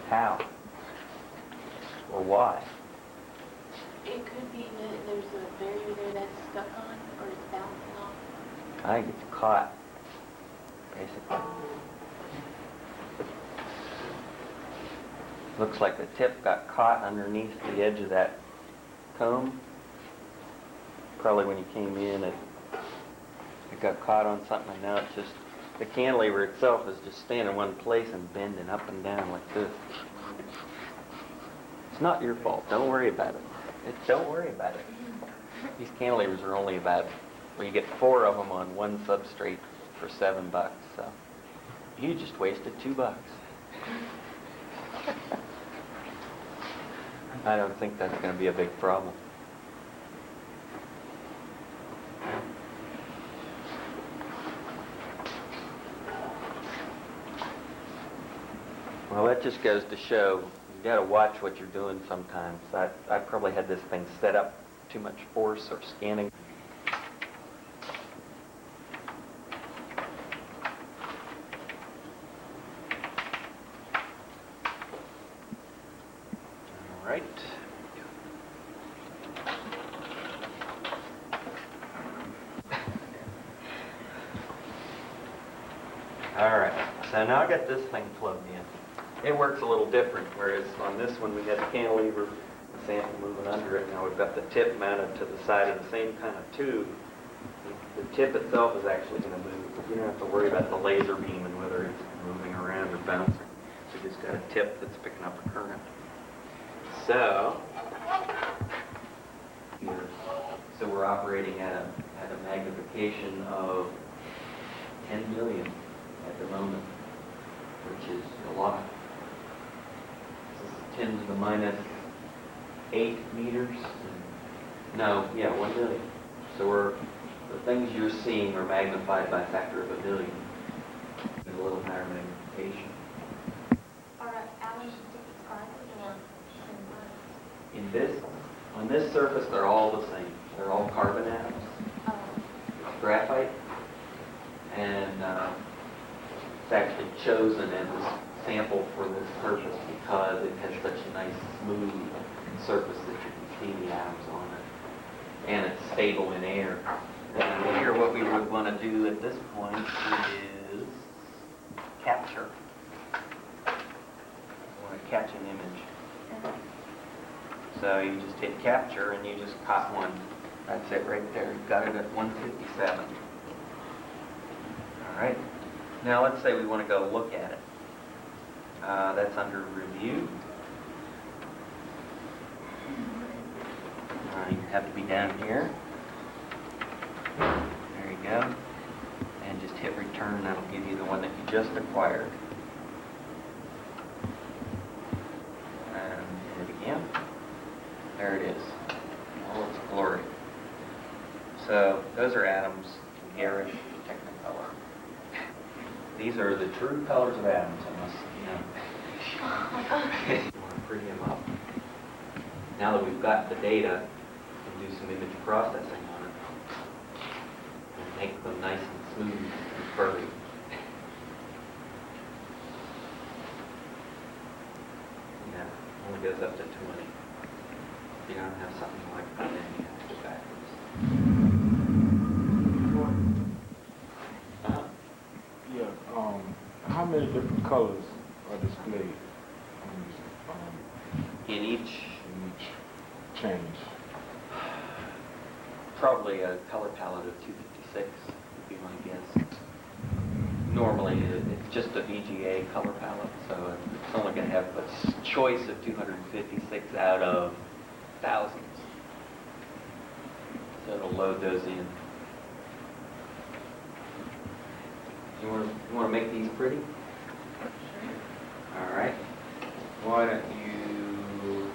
How? Or why? It could be that there's a barrier there that's stuck on, or it's bouncing off. I think it's caught, basically. Looks like the tip got caught underneath the edge of that comb. Probably when you came in, it got caught on something, and now it's just, the cantilever itself is just staying in one place and bending up and down like this. It's not your fault. Don't worry about it. Don't worry about it. These cantilevers are only about, well, you get 4 of them on one substrate for $7, so you just wasted $2. I don't think that's going to be a big problem. Well, that just goes to show you got to watch what you're doing sometimes. I probably had this thing set up too much force or scanning. All right. All right. So now I got this thing plugged in. It works a little different, whereas on this one we had the cantilever, the sample moving under it. Now we've got the tip mounted to the side of the same kind of tube. The tip itself is actually going to move. You don't have to worry about the laser beam and whether it's moving around or bouncing. So you just got a tip that's picking up a current. So we're operating at a magnification of 10 million at the moment, which is a lot. This is 10 to the minus 8 meters. No, yeah, 1 million. So the things you're seeing are magnified by a factor of 1 million. And a little higher magnification. Are allergens described or On this surface, they're all the same. They're all carbon atoms. Graphite. And it's actually chosen as a sample for this purpose because it has such a nice smooth surface that you can see the atoms on it. And it's stable in air. And here what we would want to do at this point is capture. We want to catch an image. So you just hit capture and you just caught one. That's it right there. You've got it at 157. All right. Now let's say we want to go look at it. That's under review. You have to be down here. There you go. And just hit return. That'll give you the one that you just acquired. And hit it again. There it is. All its glory. So those are atoms in garish technicolor. These are the true colors of atoms, unless, you want to free them up. Now that we've got the data, we can do some image processing on it and make them nice and smooth and furry. Yeah, only goes up to 20. You don't have something like that, then you have to go backwards. How many different colors are displayed In each change? Probably a color palette of 256 would be my guess. Normally, it's just a VGA color palette, so it's only going to have a choice of 256 out of thousands. So it'll load those in. You want to make these pretty? All right. Why don't you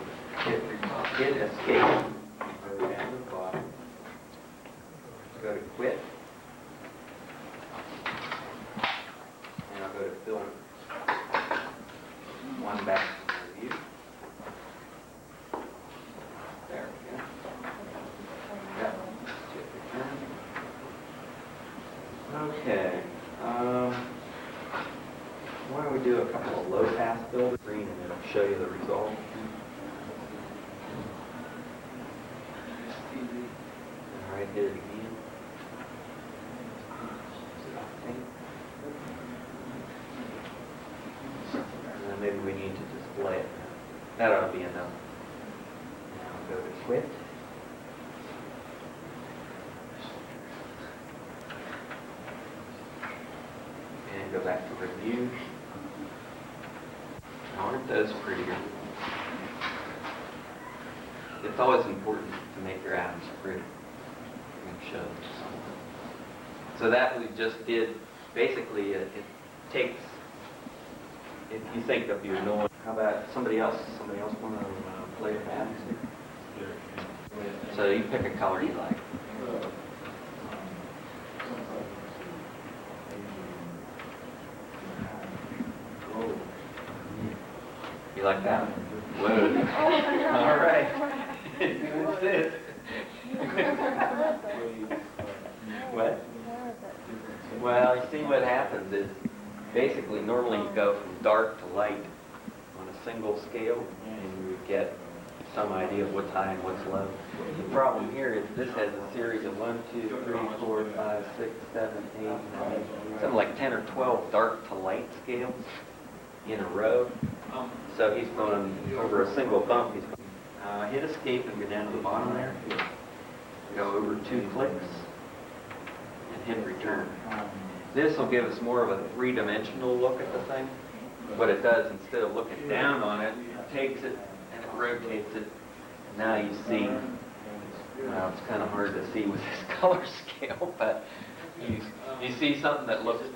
hit escape, go down to the bottom, go to quit, and I'll go to filter. One back to review. There we go. Yep. Okay. Why don't we do a couple of low-pass filters, green, and it'll show you the result. All right, hit it again. And then maybe we need to display it. That ought to be enough. Now go to quit. And go back to review. Aren't those prettier? This it's always important to make your atoms pretty. I'm going to show you something. So that we just did, basically it takes, if you think of your noise, how about somebody else want to play with atoms here? So you pick a color you like. You like that one? Whoa. All right. What's this? What? Well, you see what happens is, basically, normally you go from dark to light on a single scale, and you get some idea of what's high and what's low. The problem here is this has a series of 1, 2, 3, 4, 5, 6, 7, 8, 9, something like 10 or 12 dark to light scales in a row. So he's going over a single bump. He's going hit escape and go down to the bottom there. Go over 2 clicks and hit return. This will give us more of a 3-dimensional look at the thing. What it does, instead of looking down on it, it takes it and it rotates it. Now you see, well, it's kind of hard to see with this color scale, but you see something that looks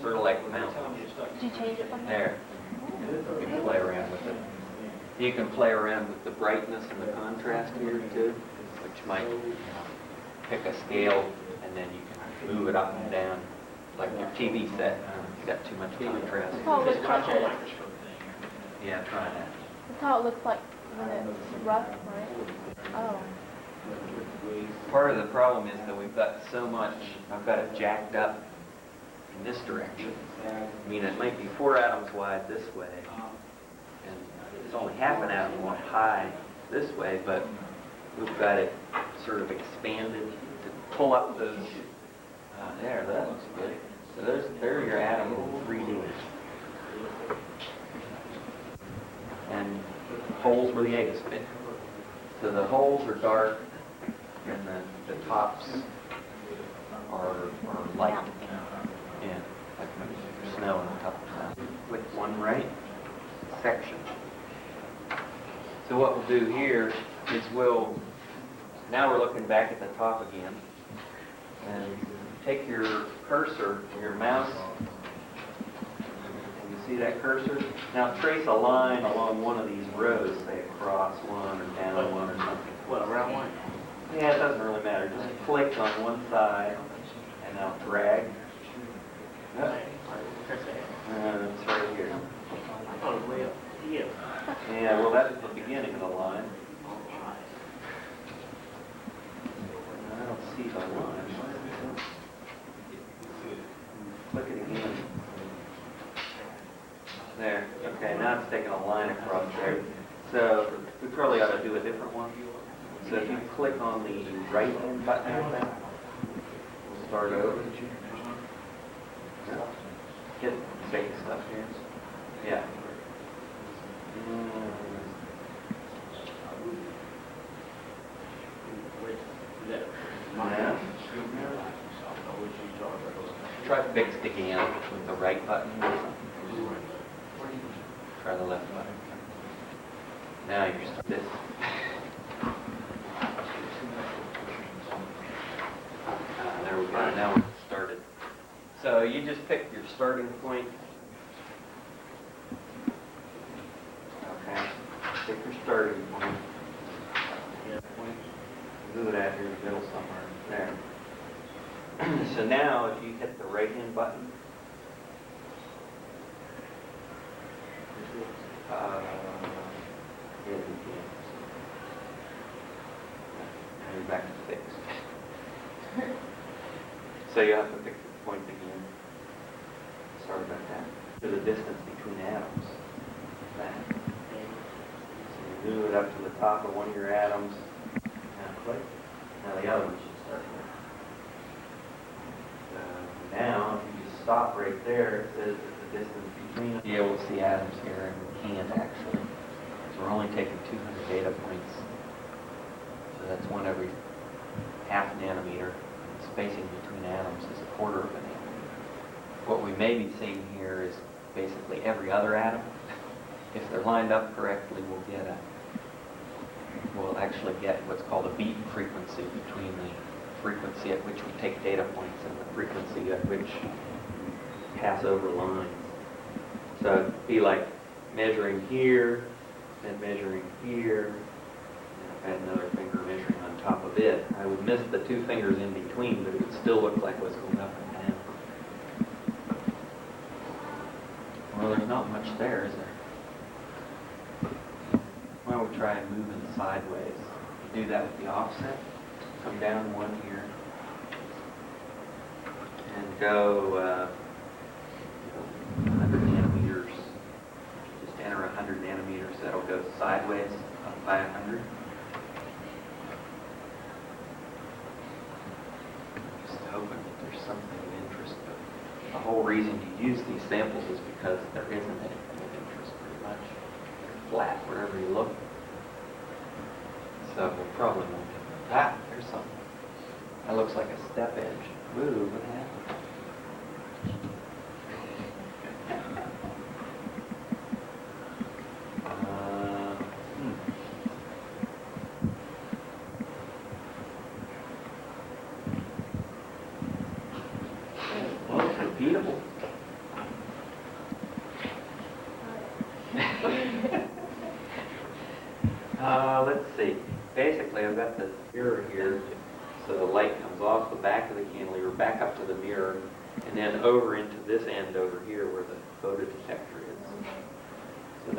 sort of like the mountain. Did you change it from There. You can play around with it. You can play around with the brightness and the contrast here too, which might pick a scale and then you can move it up and down, like your TV set. You got too much contrast. That's how it looks like. Yeah, try that. That's how it looks like when it's rough, right? Oh. Part of the problem is that we've got so much, I've got it jacked up in this direction. I mean, it might be 4 atoms wide this way, and it's only half an atom high this way, but we've got it sort of expanded to pull up those. There, that looks good. So there are your atoms in 3D. And holes where the eggs fit. So the holes are dark, and the tops are light. Yeah, like snow on top of that. With one right section. So what we'll do here is now we're looking back at the top again, and take your cursor, your mouse, and you see that cursor? Now trace a line along one of these rows, say across one or down one or something. What, around one? Yeah, it doesn't really matter. Just click on one side, and now drag. It's right here. Oh, way up here. Yeah, well, that's the beginning of the line. I don't see the line. Click it again. There. Okay, now it's taking a line across there. So we probably ought to do a different one. So if you click on the right-hand button, we'll start over. Get big stuff here. Yeah. Yeah. Try fixed again with the right button. Try the left button. Now you're this. There we go. Now we're started. So you just pick your starting point. Okay. Pick your starting point. Do it out here in the middle somewhere. There. So now if you hit the right hand button, here we go. Now you're back to fixed. So you have to pick the point again. Sorry about that. To the distance between atoms. That. So you move it up to the top of one of your atoms. Now click. Now the other one should start here. Now, if you just stop right there, it says that the distance between them. Be able to see atoms here, and we can't actually. So we're only taking 200 data points. So that's one every half nanometer. The spacing between atoms is 1/4 of a nanometer. What we may be seeing here is basically every other atom. If they're lined up correctly, we'll get we'll actually get what's called a beat frequency between the frequency at which we take data points and the frequency at which we pass over lines. So it'd be like measuring here, then measuring here, and add another finger measuring on top of it. I would miss the two fingers in between, but it would still look like what's going up and down. Well, there's not much there, is there? Why don't we try moving sideways? Do that with the offset. Come down one here. And go 100 nanometers. Just enter 100 nanometers. That'll go sideways up by 100. Just hoping that there's something of interest. But the whole reason you use these samples is because there isn't anything of interest pretty much. They're flat wherever you look. So we'll probably won't get that. There's something. That looks like a step edge. Ooh, what happened? Well, it's repeatable. Let's see. Basically, I've got the mirror here, so the light comes off the back of the cantilever, back up to the mirror, and then over into this end over here where the photodetector is. So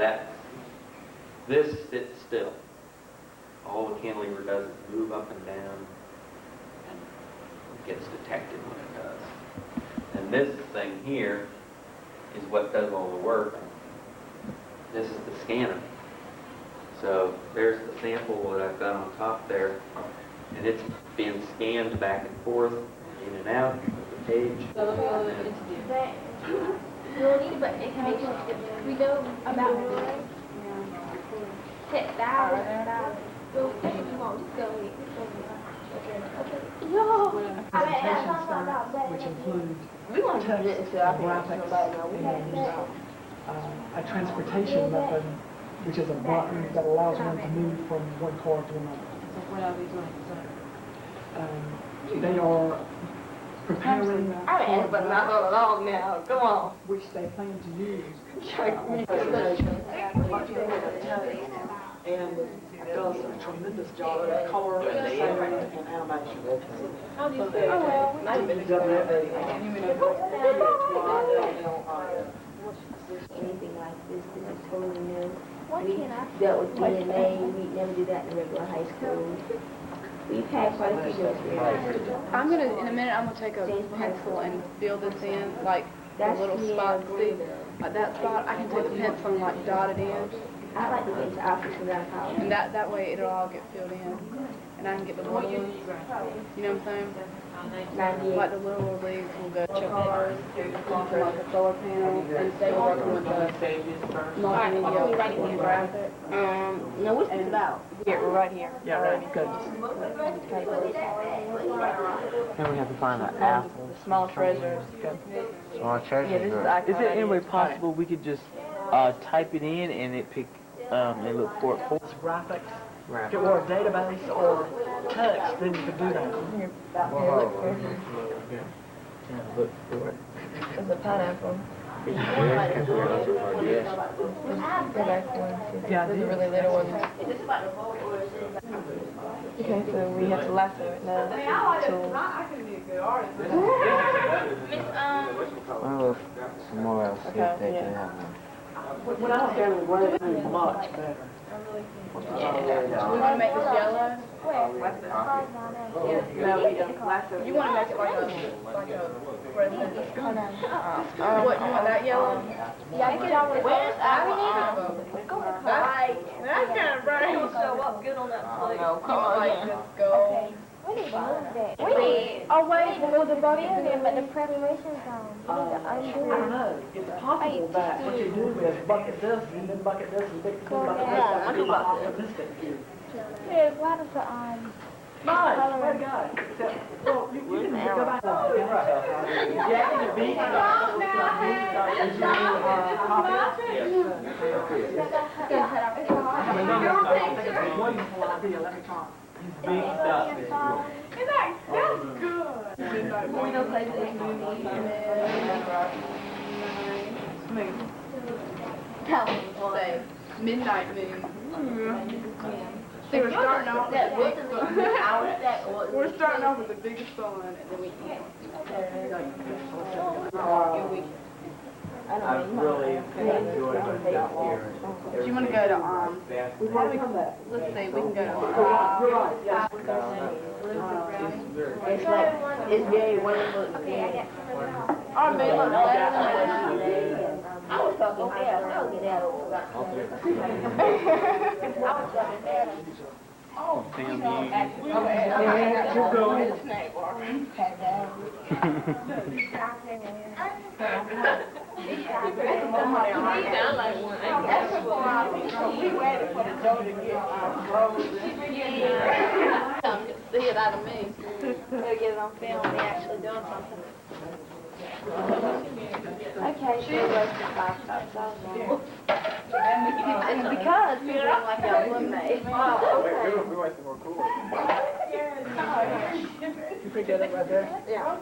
this sits still. All the cantilever does is move up and down, and it gets detected when it does. And this thing here is what does all the work. This is the scanner. So there's the sample that I've got on top there, and it's being scanned back and forth, in and out of the page. But we'll need but information. We know about $10,000. So if you want to go, no. I mean, I'm talking about that. Which includes We want to do it so I think graphics somebody know we have that. and a transportation method, which is a button that allows one to move from one car to another. So what are we doing? They are preparing I mean, but not all along now. Come on. which they plan to use. And it does a tremendous job of color and sound and animation. Anything like this is totally new. We dealt with DNA, we never did that in regular high school. We've had quite a few experiences. I'm gonna, in a minute, I'm gonna take a pencil and fill this in, like the little spots. See, like that spot, I can take a pencil and like dot it in. I like to get to office without college. And that way it'll all get filled in. And I can get the little ones. You know what I'm saying? Like the little leaves will go to cars, like a solar panel, and stay working with the multimedia graphic. No, what's this about? Here, we're right here. Yeah, right, good. Then we have to find an apple. The small treasures. Small treasure. Is it any way possible we could just type it in and it pick and look for it for us? Graphics. If it were a database or text, then you could do that. Look for it. There's a pineapple. Yeah, Those are really little ones. Okay, so we have to lasso it now. Well, look some more else, see if they can have one. When I was down in the grade, it was much better. We want to make this yellow? No, we don't. Lasso. You want to make it like a resident. What, you want that yellow? Where's our That's kind of bright. It'll show up good on that plate. You want like this gold? Oh wait, well the bucket is in, but the preparation's on. I don't know. It's possible that what you do is bucket this and then bucket this and then bucket this. That would be optimistic view. Yeah, what is the Nice, swear to God. Well, you can go back. Jack and the Beach. Let me talk. Big stuff. That's good. Say, midnight moon. See, we're starting off with the big sun. We're starting off with the biggest sun, and then we I've really enjoyed what's out here. do you want to go to, let's see, we can go to, It's like, it's very wonderful. our moon looks better than I was talking fast, I'll get out of Oh, Damn we waited for the dough to get see it out of me. We'll get it on film, we actually doing something. Okay, she roasted 5 cups of And because people don't like that lemonade. We want some more cooler. You forget it right there? Yeah.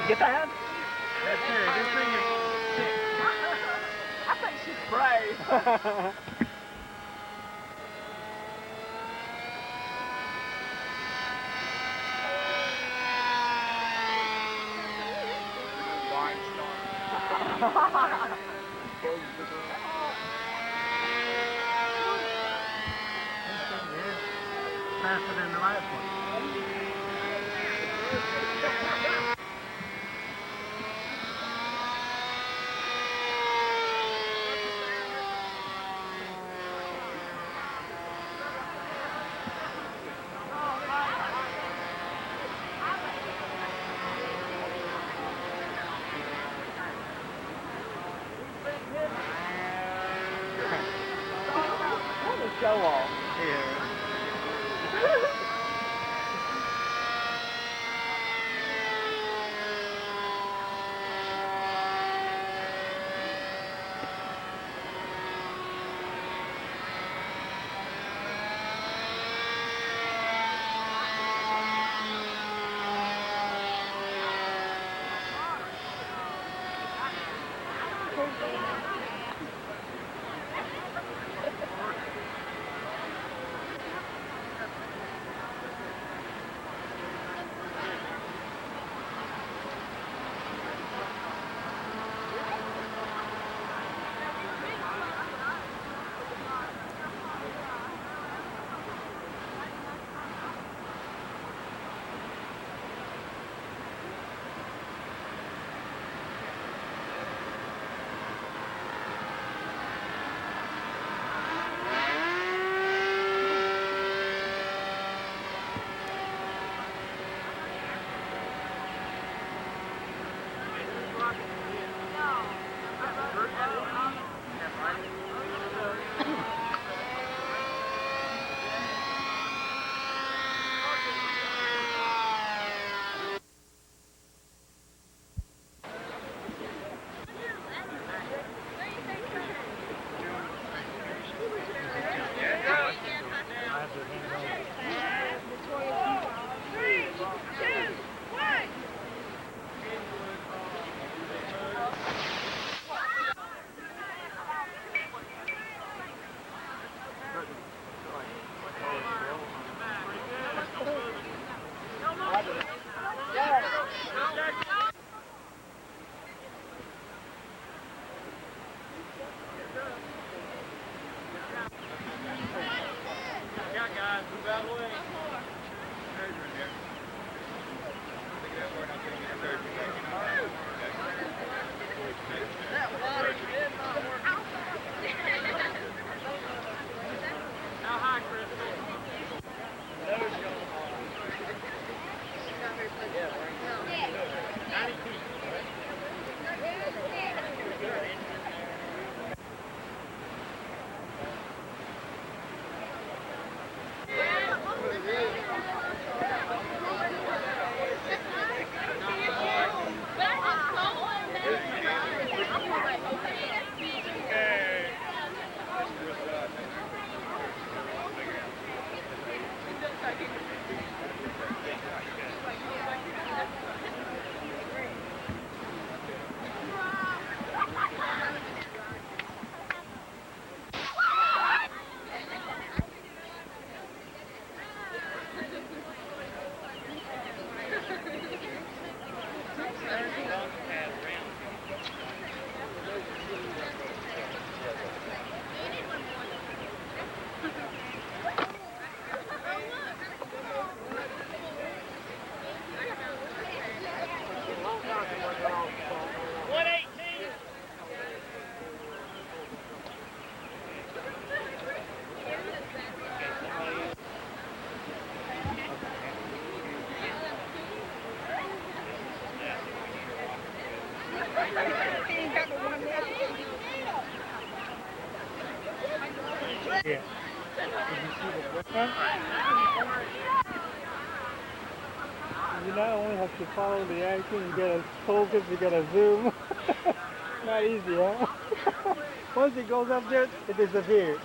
Get that? That's her. This thing is... I think she's brave. Faster than the last one. What a show off here. Yeah. You not only have to follow the action, you gotta focus, you gotta zoom. Not easy, huh? Once it goes up there, it disappears.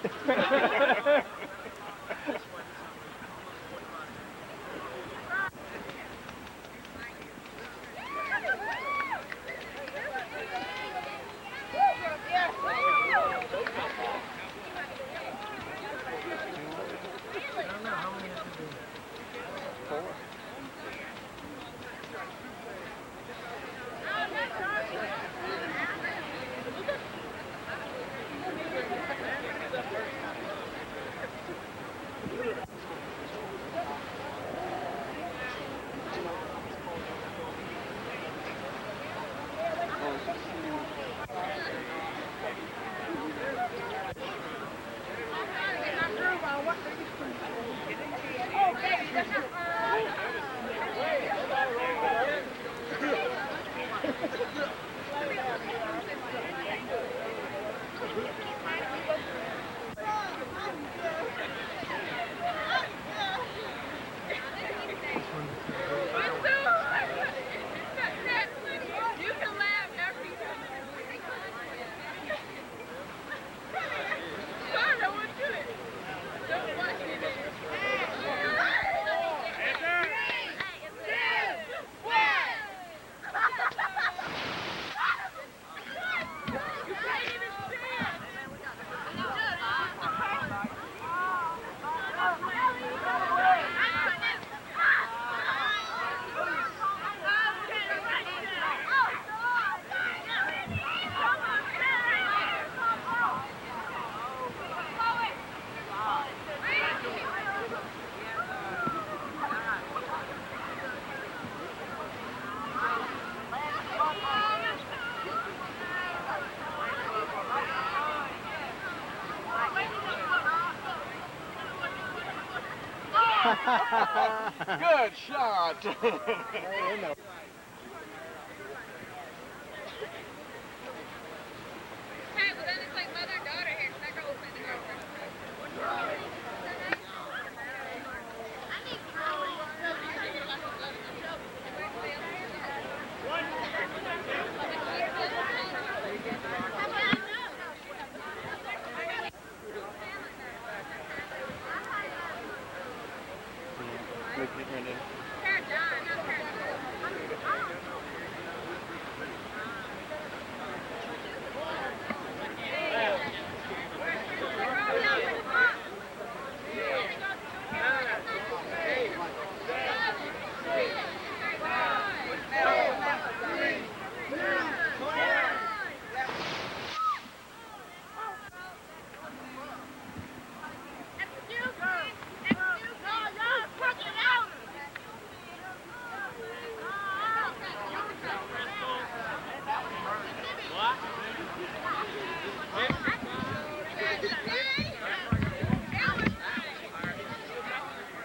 Good shot.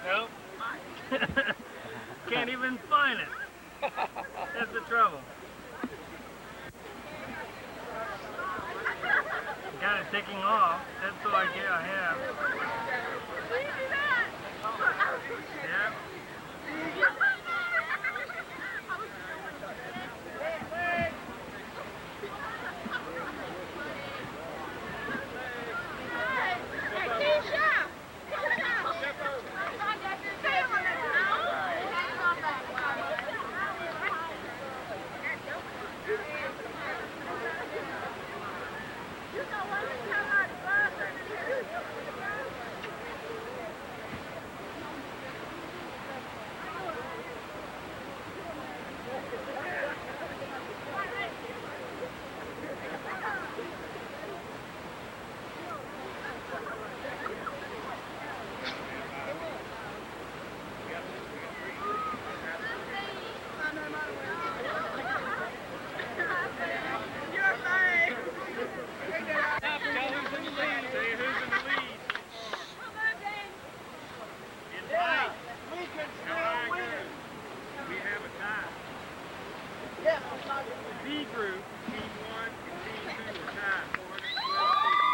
Nope. Can't even find it. That's the trouble. Got it ticking off. That's the idea I have. Yeah. B group, B1 and B2 are tied for 412 feet.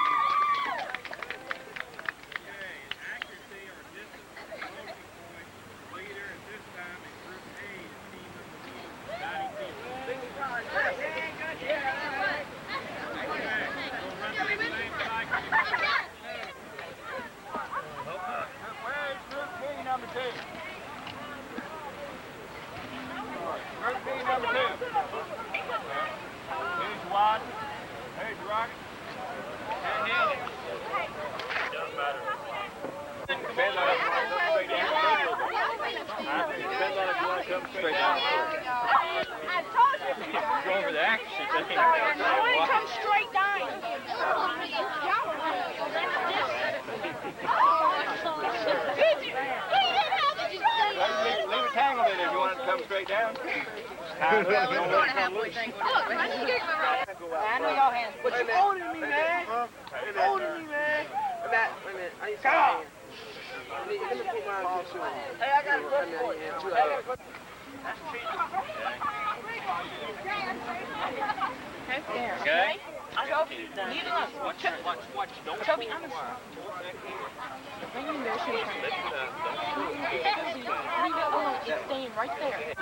Okay, in accuracy or distance from the launching point, leader at this time in Group A is team number 1, 90 feet. Okay, we'll run through the same cycle. Where is Group B number 2? Group B number 2. Here's Watt. Here's Rocket. And Henry. Doesn't matter. Depends on if you want to come straight down. Depends on if you want to come straight down. I told you. Go over the accuracy thing. I want to come straight down. Leave it tangled in if you want it to come straight down. I know y'all hands. What you holding me, man? You holding me, man? Wait a minute. I need some. Let me put my shoe on. Hey, I got a good boy. Okay? Toby, leave it alone. Watch. Don't Toby, I'm a... Leave it alone. It's staying right there.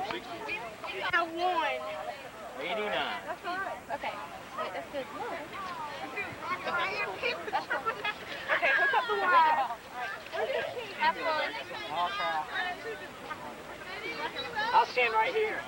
3, 2, 89. That's all right. Okay. Wait, that's good. Okay, hook up the wire. Have fun. I'll try. I'll stand right here.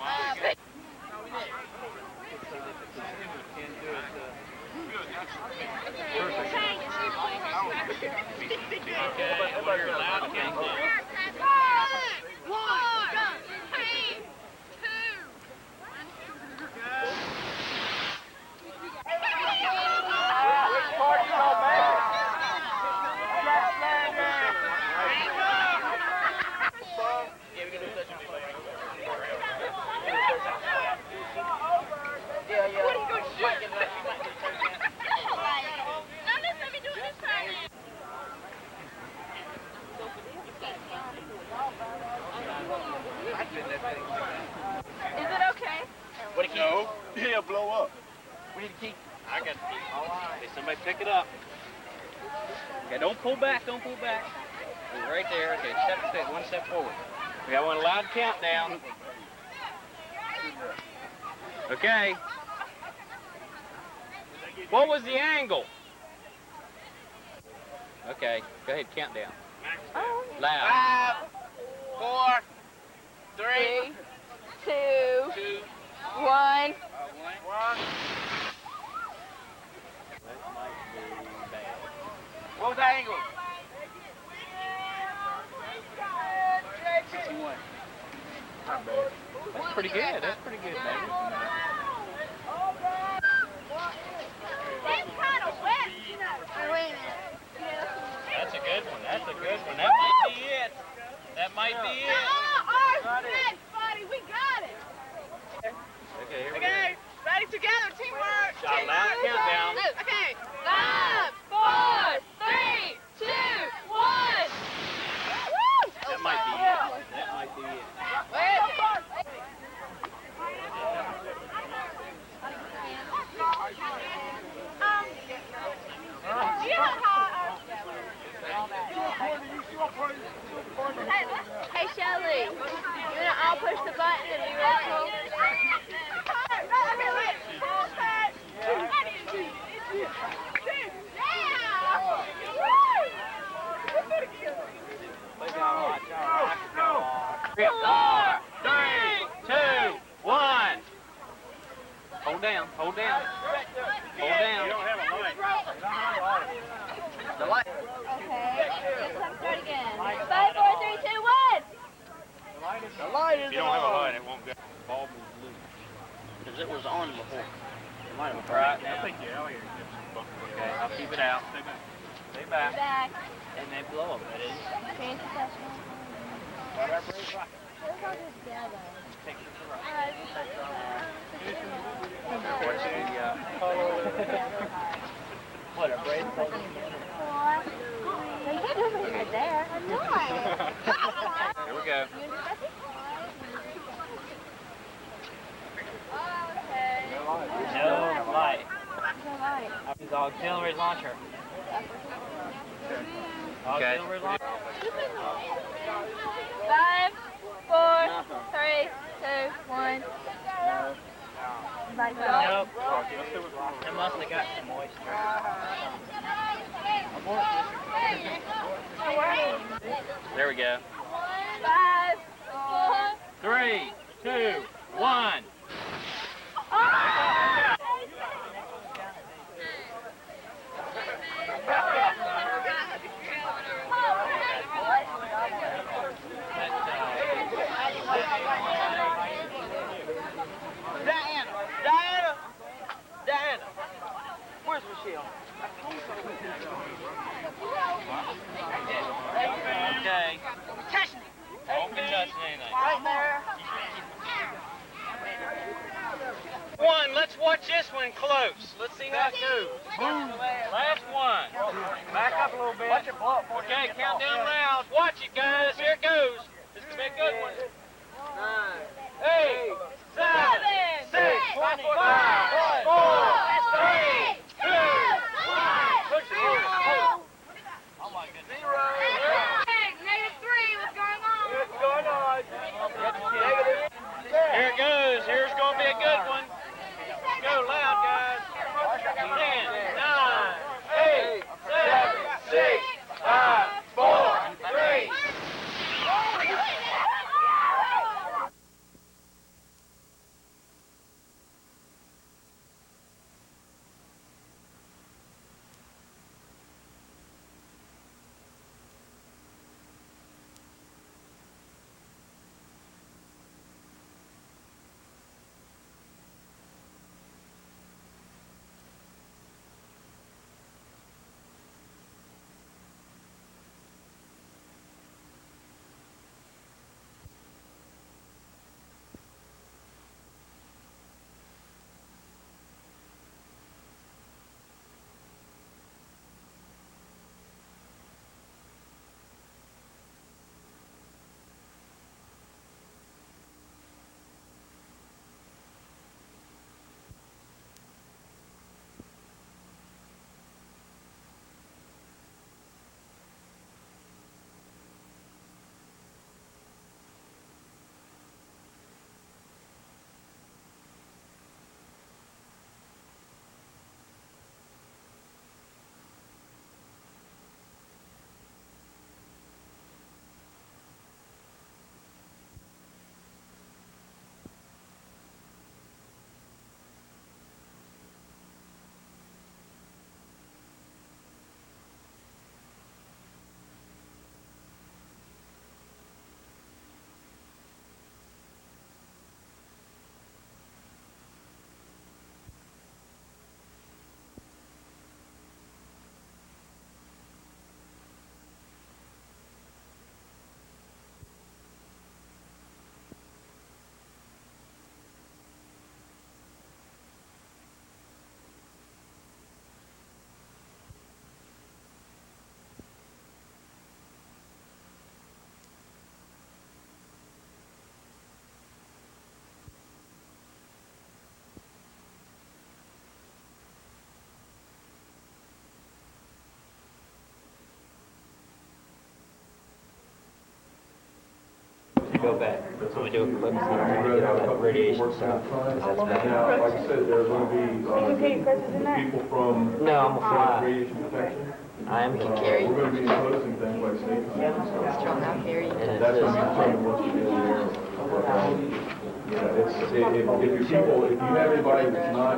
Is it okay? What a key? No, he'll blow up. We need a key. I got the key. All right. Okay, somebody pick it up. Okay, don't pull back. Be right there. Okay, one step forward. We got one loud countdown. Okay. What was the angle? Okay, go ahead, count down. Loud. 5, 4, 3, 2, 1. What was the angle? 61. That's pretty good. Baby. That's kind of wet. Wait a minute. That's a good one. That might be it. Ours is wet, buddy. We got it. Okay, here we go. Okay, ready together, teamwork. Shot loud countdown. Okay, 5, 4, 3, 2, 1. That might be it. Hey, Shelly, you wanna all push the button and be ready? Hold down. You don't have a light. The light. Okay, let's start again. 5, 4, 3, 2, 1. The light is If you don't have a light, it won't go. bulb was loose. Because it was on before. It might have right now. I think the alligator gets some bucket. Okay, I'll keep it out. Stay back. Back. And they blow them, that is. Change the session. Whatever is right. Let's all just together. Pictures are right. Alright, let's start together. What's the, what, a braid fold? You can't do it right there. I'm not. Here we go. Okay. No light. No light. It's auxiliary launcher. Okay. Auxiliary launcher. 5, 4, 3, 2, 1. Like that. Nope. It must have got some moisture. There we go. 5, 4. 3, 2, 1. one. Let's watch this one close. Let's see how it goes. Last one. Back up a little bit. Watch it blow up. Okay, count down loud. Watch it, guys. Here it goes. This is a big good one. 9, 8, 7, 6, 5, 4, 3, 2, 1. Push it. Oh my goodness. 0. -3, what's going on? What's going on? Here it goes. Here's going to be a good one. Let's go loud, guys. 10, 9, 8, 7, 6, 5, 4, 3. Go back. I'm going to do a clip so I'm going to get all that radiation stuff. Because that's bad. Now, like I said, there are going to be people from No, I'm a fly. radiation protection. I am We're going to be imposing things like safety. And That's going to determine what you do. If your people, if you have anybody that's not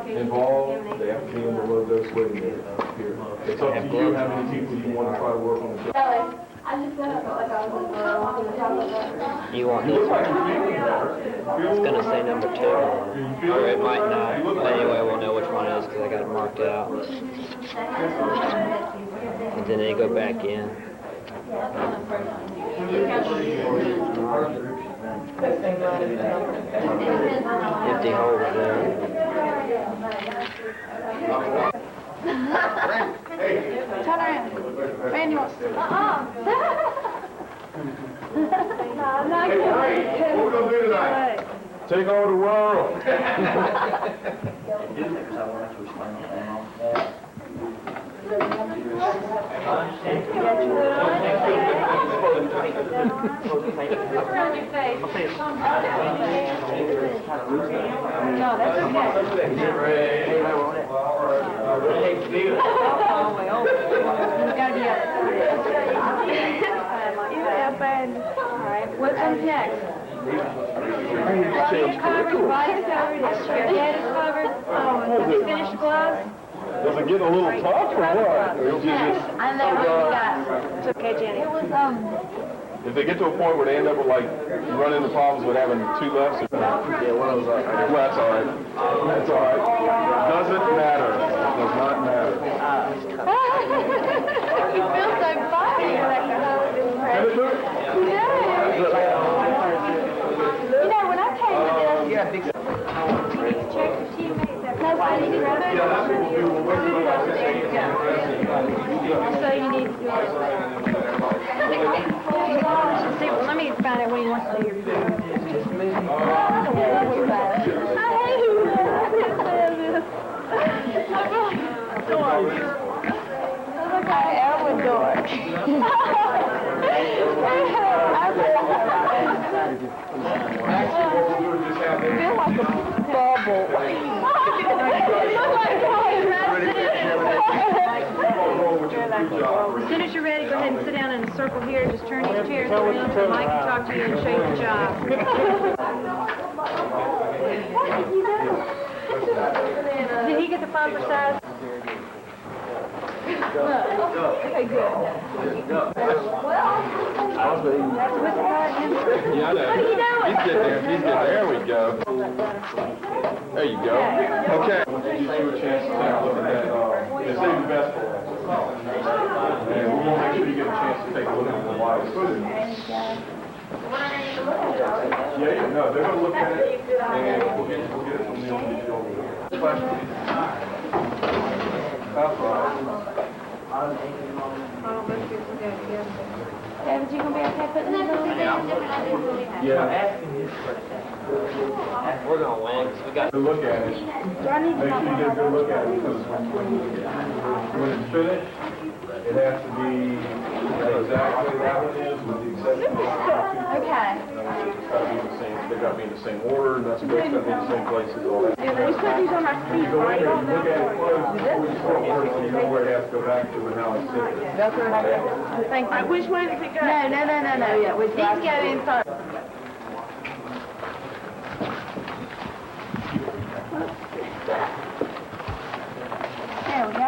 involved, they have to be in the low dose waiting area here. It's up to you how many people you want to try to work on the job. You want this one? It's going to say number 2. Or it might not. But anyway, we'll know which one it is because I got it marked out. And then they go back in. Empty holes there. Turn around. Randy wants to. What we gonna do tonight? Take over the world. What comes next? Your body's covered, your head is covered. Oh, have you finished gloves? Does it get a little tough or what? I never got. It's okay, Jenny. It was, If they get to a point where they end up with like running into problems with having 2 lefts, yeah, one of those. Well, that's all right. That's all right. Doesn't matter. Does not matter. You feel so funny, like a whole different. You know, when I came to this, you need to check that's what we'll do. We'll wait till about 6 a.m. So you need to do it. See, well, let me find out what he wants to do your food. Just me. I hate you. I look like Elwood dork. I feel like a bubble. As soon as you're ready, go ahead and sit down in a circle here. Just turn these chairs around so Mike can talk to you and show you the job. Did he get the proper size? Okay, good. Yeah, I know. What are you doing? He's getting there. He's getting there. There we go. There you go. Okay. Did you have a chance to take a look at that? They say the best for us. And we'll make sure you get a chance to take a look at the wires. Yeah, no, they're going to look at it, and we'll get it from the old question. That's right. David, you gonna be okay putting this on? Yeah. We're gonna win, 'cause we got To look at it. Do I need to Make sure you get a good look at it, because when it's finished, it has to be exactly that one is, with the exception of Okay. it's got to be the same, they've got to be in the same order, and that's supposed to be in the same places, all that. We put these on our When you feet, go in right? there, you look at it close before you start working, so you know where it has to go back to and how it sits. Thank you. Which way does it go? No. Yeah, these go in first. There we go.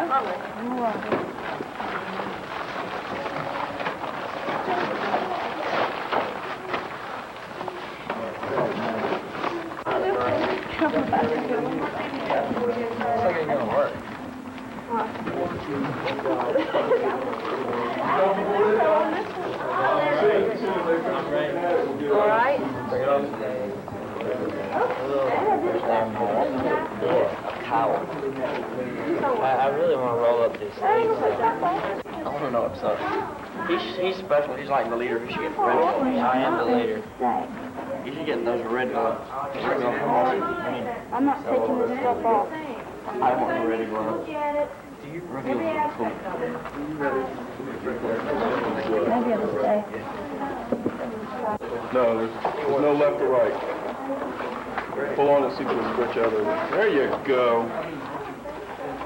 All right. I really want to roll up this sleeve. I want to know what's up. He's special. He's like the leader. He should get red gloves. I am the leader. You should get those red gloves. I'm not taking this stuff off. I want the red gloves. Red gloves are cool. Maybe I'll stay. No, there's no left or right. Pull on and see if you can stretch out over. There you go.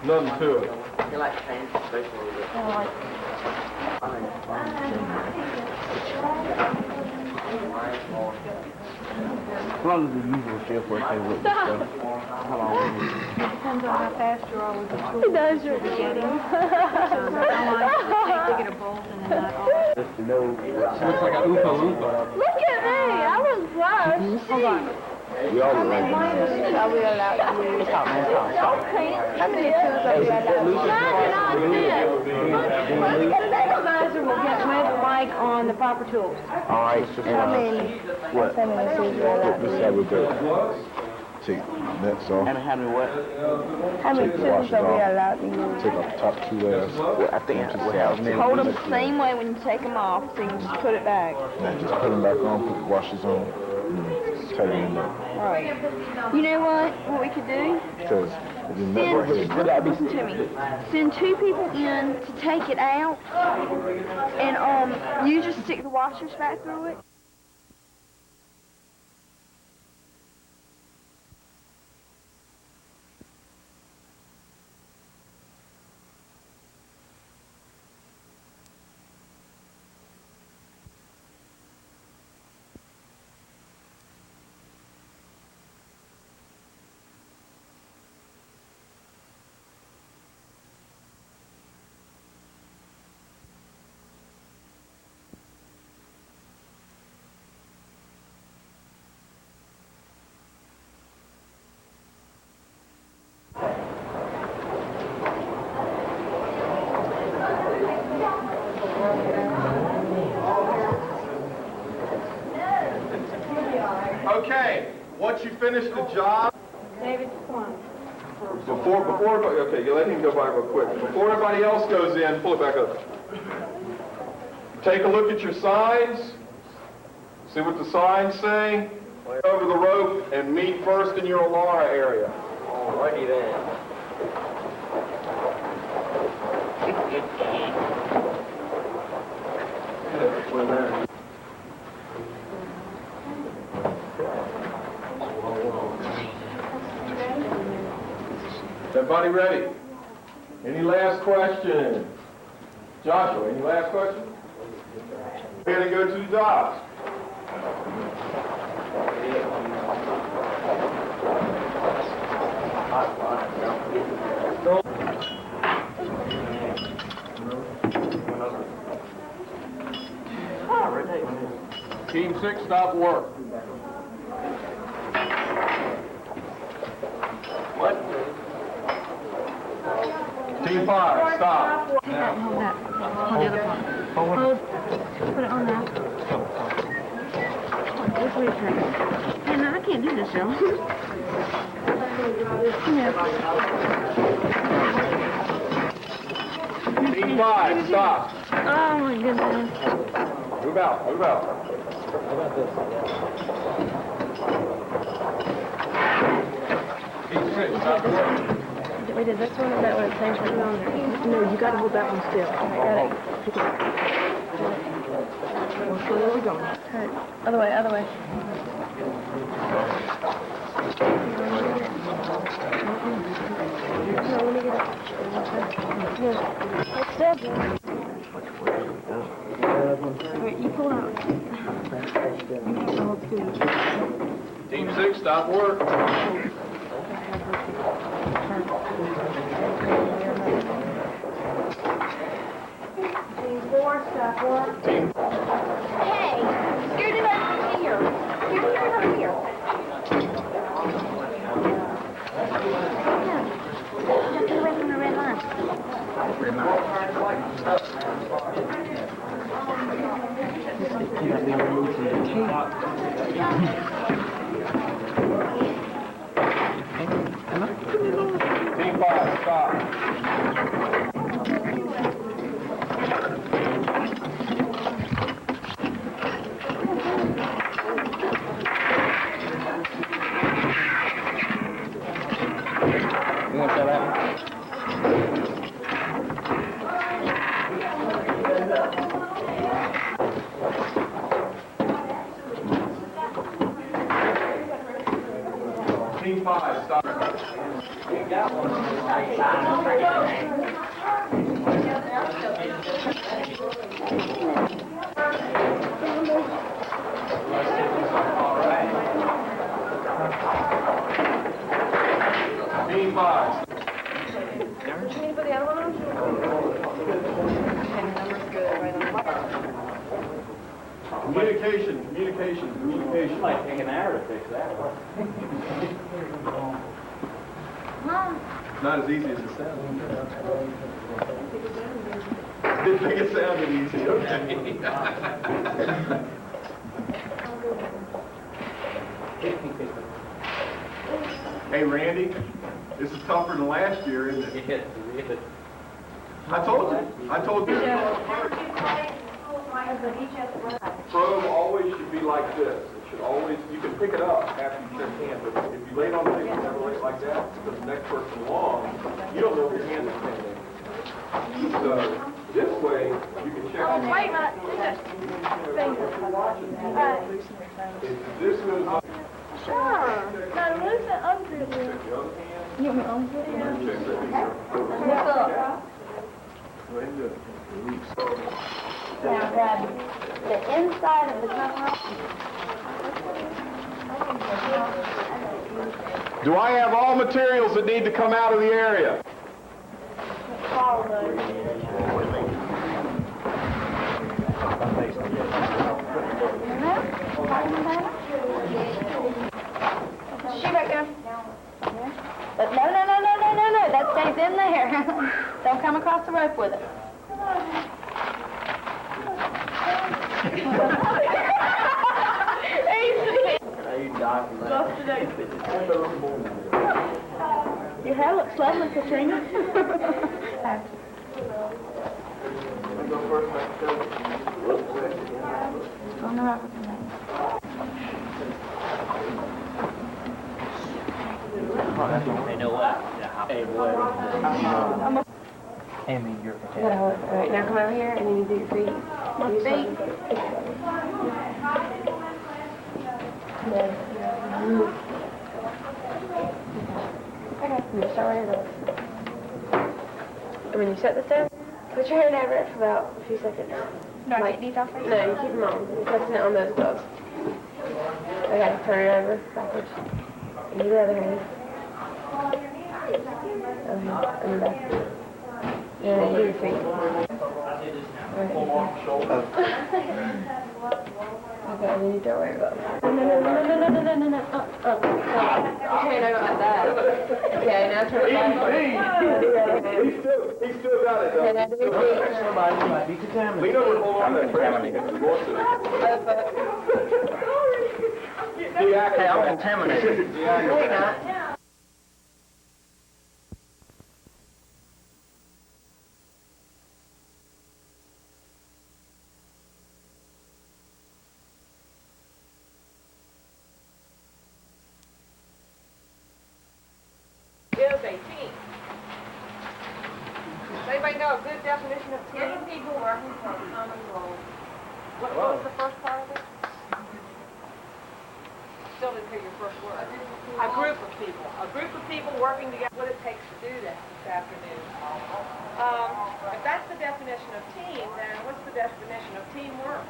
Nothing to it. You like change the space a little bit. How long does the usual shift work take with this stuff? How long is it? Depends on how fast you are with the tool. It does your beginning. I like to get a bolt and then that off. Just to know what Looks like a Oompa Loompa. Look at me! I was rushed. Hold on. We all look like Are we allowed to use? How many tools are we allowed to use? The supervisor will get with Mike on the proper tools. All right. How many? What? How many tools are allowed to This is use? how we do it. Take nets off. And how many what? How many Take the tools washers are we off. allowed to use? Take off the top two layers. Well, I think that's what I was Hold them the same way when you take them off, so you can just put it back. Now just put them back on, put the washers on, and tighten them up. Right. You know what we could do? Because the nut right here. Listen to me. Send 2 people in to take it out, and you just stick the washers back through it. Okay, once you finish the job, David, come on. Okay, you let him go by real quick. Before everybody else goes in, pull it back up. Take a look at your signs. See what the signs say. Over the rope and meet first in your Alara area. Alrighty then. Everybody ready? Any last questions? Joshua, any last questions? We're going to go to the jobs. Team 6, stop work. What? Team 5, stop. Hold that. Hold the other part. Hold. Put it on now. Just wait a second. Hey, no, I can't do this, y'all. Come here. Team 5, stop. Oh, my goodness. Move out, move out. How about this? Team 6, stop work. Wait, is this one or that one? Same thing on there. No, you gotta hold that one still. Okay, got it. Pick it up. So where are we going? Right. Other way, other way. No, let me get it. Here. Let's step. Alright, you pull out. Team 6, stop work. Team 4, stop work. Team. Hey, you're doing over here. You're doing over here. Yeah. Get away from the red line. Red line. You got me removed from the Team 5, stop. You want to try that one? Team 5, stop. Team 5. Can you put the other one on? Okay, the number's good right on the Communication. It might take an hour to fix that one. Not as easy as it sounds. Didn't think it sounded easy, okay. Hey, Randy, this is tougher than last year, isn't it? I told you. Probe always should be like this. It should always, you can pick it up after you shake hands, but if you lay it on the table and never lay it like that, because the next person along, you don't know if your hand is hanging. So, this way, you can check. Oh, wait a minute. If this goes up. Sure. Now, lose the other one. You want me on? What's up? Go ahead and do it. Now, grab the inside of the cover. Do I have all materials that need to come out of the area? Follow those. She back there. But no, that stays in there. Don't come across the rope with it. You Your hair looks lovely, Katrina. Hey, know what? Hey, what? Amy, you're Alright, now come out here and then you do your feet. My feet? Okay, you start right here. When you set this down, put your hand over it for about a few seconds. Do I take these off first? No, you keep them on. You're pressing it on those gloves. Okay, turn it over backwards. And do the other hand. Okay, and back. And then do your feet. Okay, and then you throw away your gloves. No. Up. Put your hand over like that. Okay, now turn it back. He still got it, though. Okay, now do your feet. Somebody might be contaminated. Lean over and hold on to that contaminated. Hey, I'm contaminated. No, you're not. Is a team. Does anybody know a good definition of team? Getting people working for a common goal. What was the first part of it? Still didn't hear your first word. A group of people. A group of people working together. What it takes to do that this afternoon. If that's the definition of team, then what's the definition of teamwork?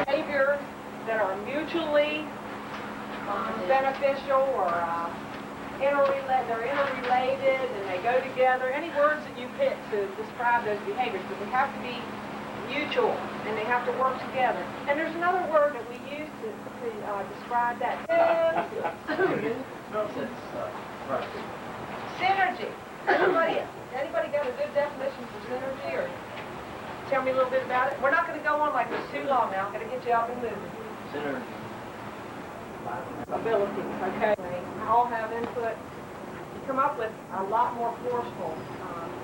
Behaviors that are mutually beneficial or they're interrelated and they go together. Any words that you pick to describe those behaviors, but they have to be mutual and they have to work together. And there's another word that we use to describe that. Synergy. Anybody got a good definition for synergy, or tell me a little bit about it? We're not going to go on like this too long now. I'm going to get you up and moving. Synergy. Abilities, okay? All have input. You come up with a lot more forceful,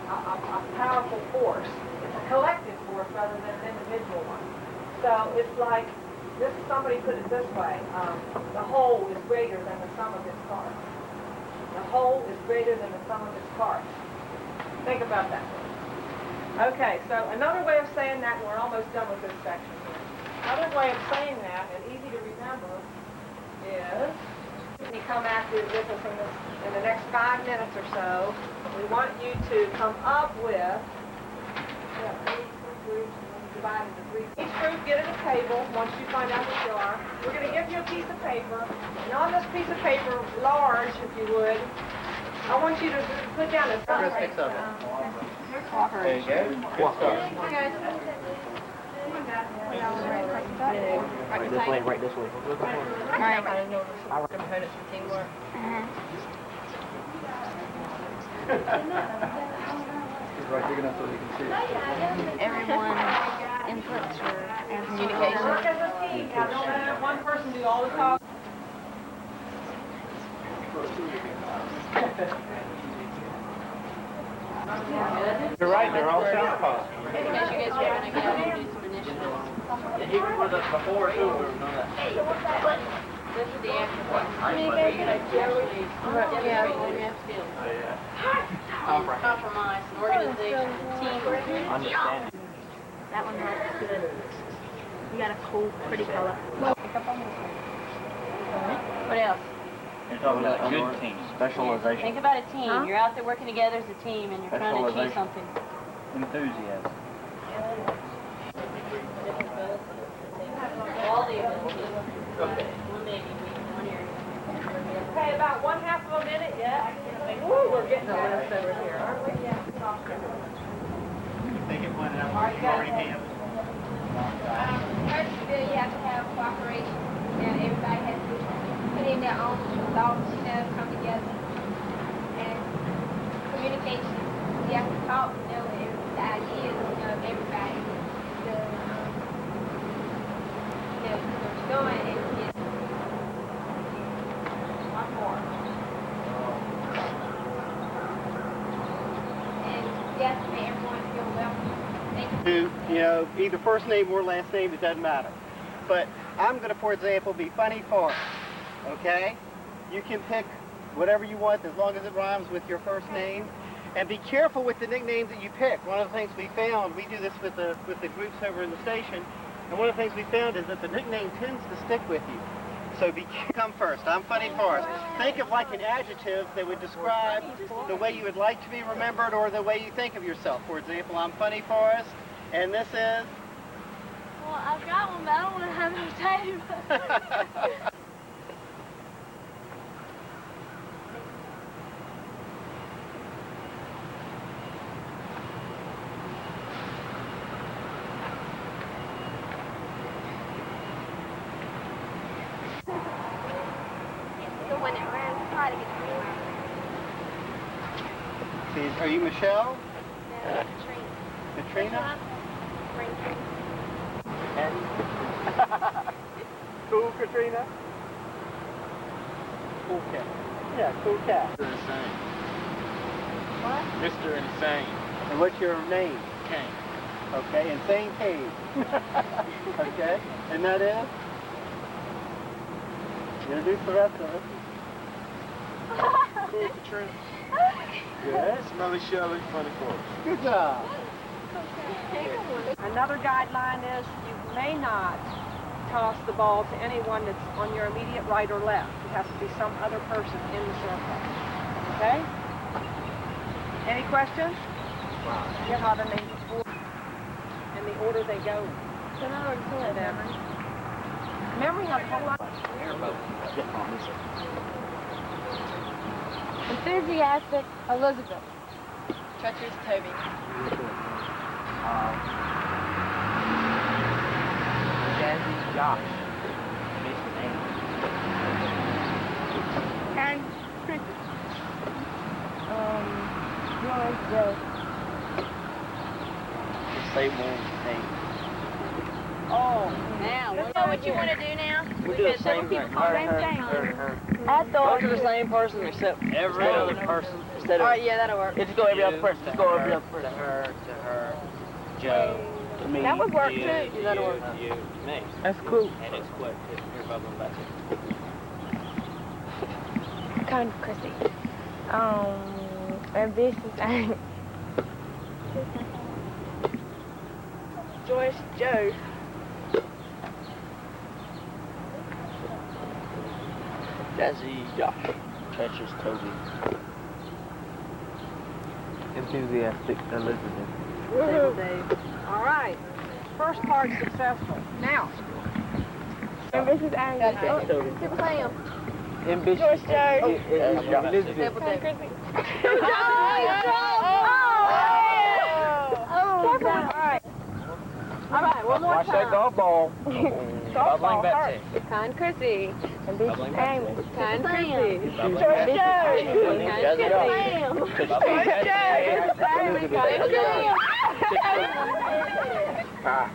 a powerful force. It's a collective force rather than an individual one. So it's like, somebody put it this way, the whole is greater than the sum of its parts. The whole is greater than the sum of its parts. Think about that. Okay, so another way of saying that, and we're almost done with this section here. Another way of saying that, and easy to remember, is become active with us in the next 5 minutes or so. We want you to come up with groups divided into 3. Each group get at a table once you find out what you are. We're going to give you a piece of paper, and on this piece of paper, large if you would, I want you to put down a Chris picks up. There you go. Walk up. Right this way, right this way. Components for teamwork. It's right big enough so you can see it. Everyone inputs your Communication. Work as a team. Now, don't let one person do all the talking. You're right, they're all southpaw. Because you guys are going to go and do some initiatives. He was with us before, too. We were doing that. This is the after one. Compromise, organization, teamwork. Understanding. That one has good. You got a cool, pretty color. What else? You're talking about a good team. Specialization. Think about a team. You're out there working together as a team and you're trying to achieve something. Enthusiasm. All the abilities. One baby, one area. Okay, about 1/2 of a minute yet. Ooh, we're getting a list over here, aren't we? You think it went out already have? First, you have to have cooperation, and everybody has to put in their own thoughts, come together. And communication, you have to talk, the ideas, of everybody. Where it's going, and like to make everyone feel welcome. Thank you. You know, either first name or last name, it doesn't matter. But I'm going to, for example, be Funny Forrest, okay? You can pick whatever you want as long as it rhymes with your first name. And be careful with the nicknames that you pick. One of the things we found, we do this with the groups over in the station, and one of the things we found is that the nickname tends to stick with you. So come first. I'm Funny Forrest. Think of like an adjective that would describe the way you would like to be remembered or the way you think of yourself. For example, I'm Funny Forrest, and this is? Well, I've got one, but I don't want to have no time. The one that ran try to get the Are you Michelle? No, Katrina? Cool, Katrina? Cool cat. Yeah, cool cat. Mr. Insane. What? Mr. Insane. And what's your name? Kane. Okay, Insane Cave. Okay, and that is? Introduce the rest of it. Cool Katrina. Good. Smelly Shelley, Funny Forrest. Good job. Another guideline is you may not toss the ball to anyone that's on your immediate right or left. It has to be some other person in the circle. Okay? Any questions? You have a name before and the order they go in. So now we're doing memory. Memory has a whole lot. Enthusiastic Elizabeth. Treacherous Toby. Jazzy Josh. Miss Anne. And George Joe. Just say one name. Oh, now. You know what you want to do now? We do the same thing. Her. I thought. Go to the same person except every other person instead of. All right, yeah, that'll work. Just go every other person. Just go every other person. To her, Joe, to me. That would work you, too. You, That'll work. you, me. That's cool. And it's quick. You're bubbling back here. Kind of Chrissy. Ambitious. Joyce Joe. Jazzy Josh. Treacherous Toby. Enthusiastic Elizabeth. Stable Dave. All right. First part successful. Now. Ambitious Angus. Super Sam. Ambitious. Joyce Joe. Elizabeth. Stable Dave. Chrissy. All right, one more Watch that time. golf ball. Softball first. Kind Chrissy. Ambitious Amos. Kind Chrissy. Joyce Joe. Kind Chrissy. Joyce Joe. Ah.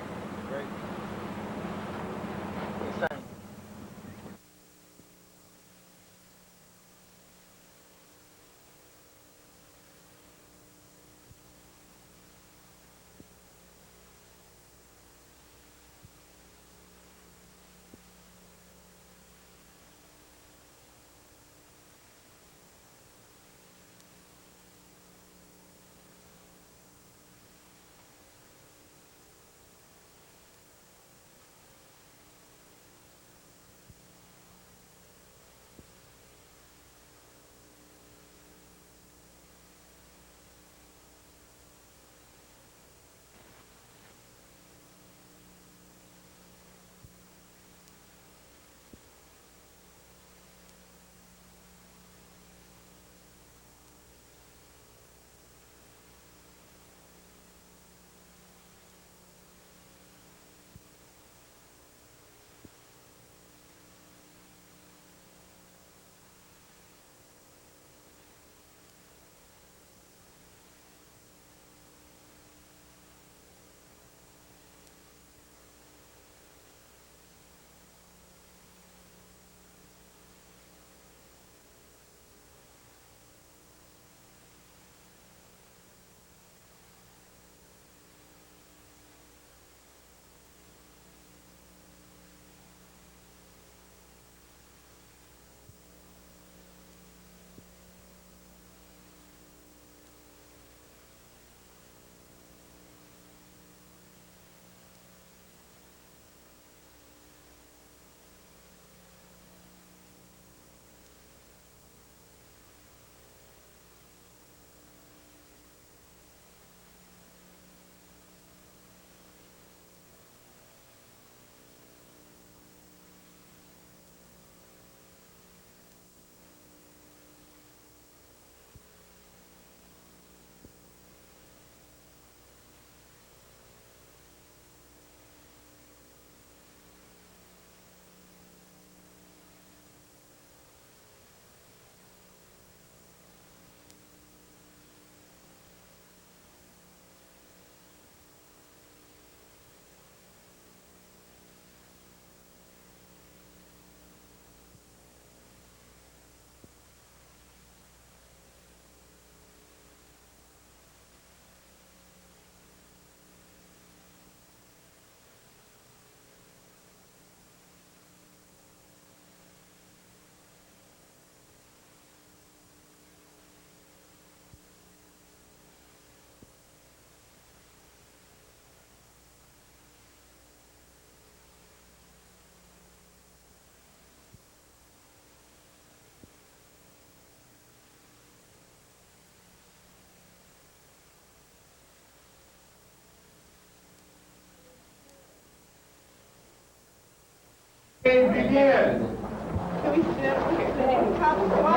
Game begin.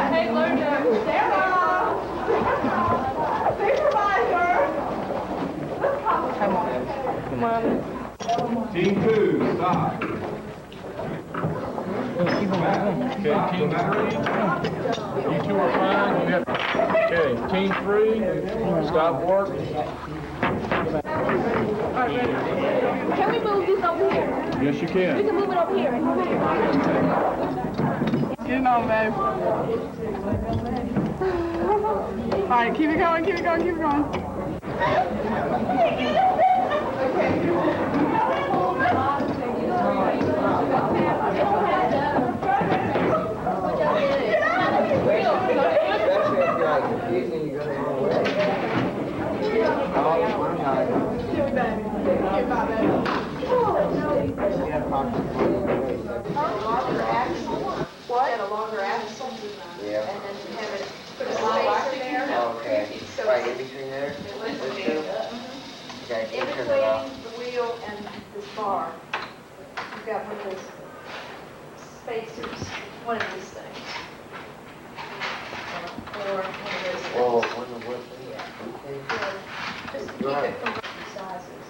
Hey, Luna. Sarah. Supervisor. Come on. Come on. Team 2, stop. Okay, team 3. You two are fine. You have... Okay, team 3, stop work. Can we move this over here? Yes, you We can. can move it over here. Get on, babe. All right, keep it going, keep it going, keep it going. What? Get a longer axle. Yeah. And then have it put a spacer there. Okay. So Right in between there? Those two? Okay, in turn it off. between the wheel and this bar, you've got one of those spacers, one of these things. Or one of those things. Oh, one of what? Okay. Just to keep it from sizes.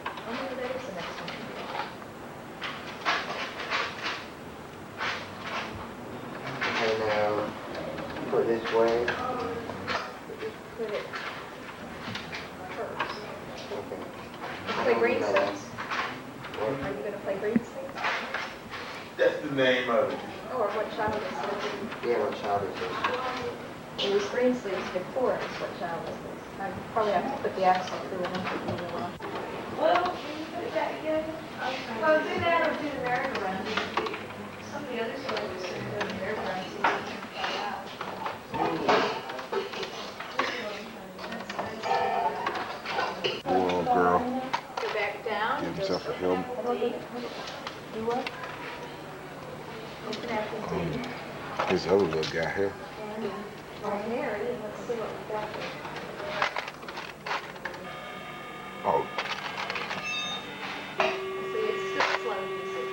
Oh, no, there's the next one. Okay, now put this way. Put it first. Okay. Play green sticks. What? Are you going to play green sticks? That's the name of it. Or what child is this? Yeah, what child is this? It was green sleeves before, is what child is this? I probably have to put the axle through it. Well, put it back together. Well, do that or do the merry-go-round. Some of the other soldiers do the merry-go-round. Poor old girl. Go back down. Give himself a helmet. Do what? Open after D. His other little guy here. Right there it is. Let's see what we got there. Oh, See, it's still slow, you see.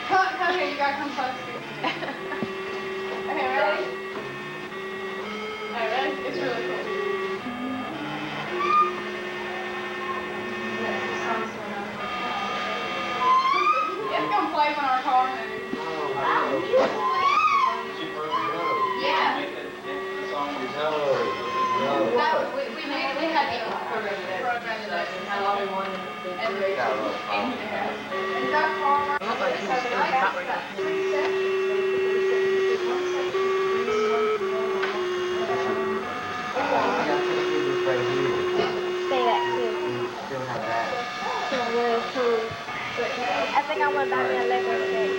Come here, you gotta come close. Okay, ready? Alright, ready? It's really cool. It's gonna play when our car moves. Yeah. We had to program it. How long we wanted it. And is that car? Say that too. Still have that. So really cool. I think I want to buy me a Lego set.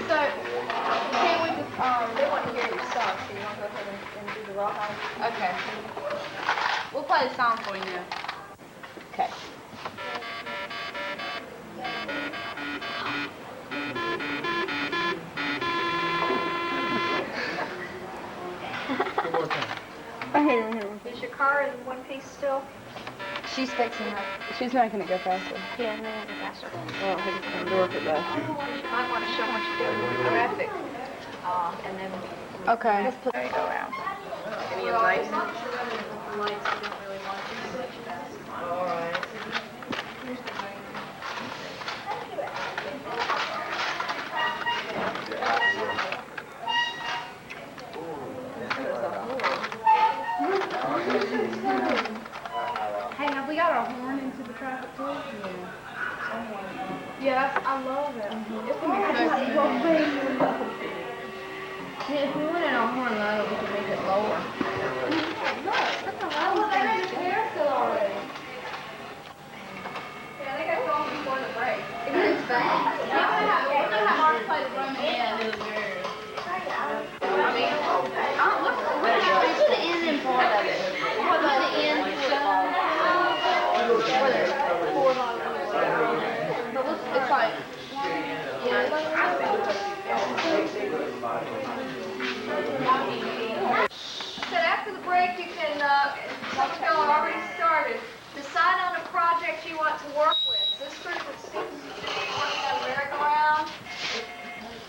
So, can we just, they want to hear your song, so you want to go ahead and do the rawhide? Okay. We'll play the song for you now. Okay. Is your car in one piece still? She's fixing it. She's making it go faster. Yeah, no, faster. Well, I think it's going to work it though. You might want to show what you're doing with the graphic. And then... Okay. Let's put it around. Any advice? I'm not sure whether the lights we don't really want to switch fast. All right. Here's the light. Hey, have we got our horn into the traffic too? Yeah, I love it. It's going to be so cool. Yeah, if we wanted our horn low, we could make it lower. Yeah, they got going before the break. It is fast. We're gonna have Mark play the drum again. To the end and part of it. To the end. It's like, I said after the break you can want to work with. This group seems to be working on the merry-go-round.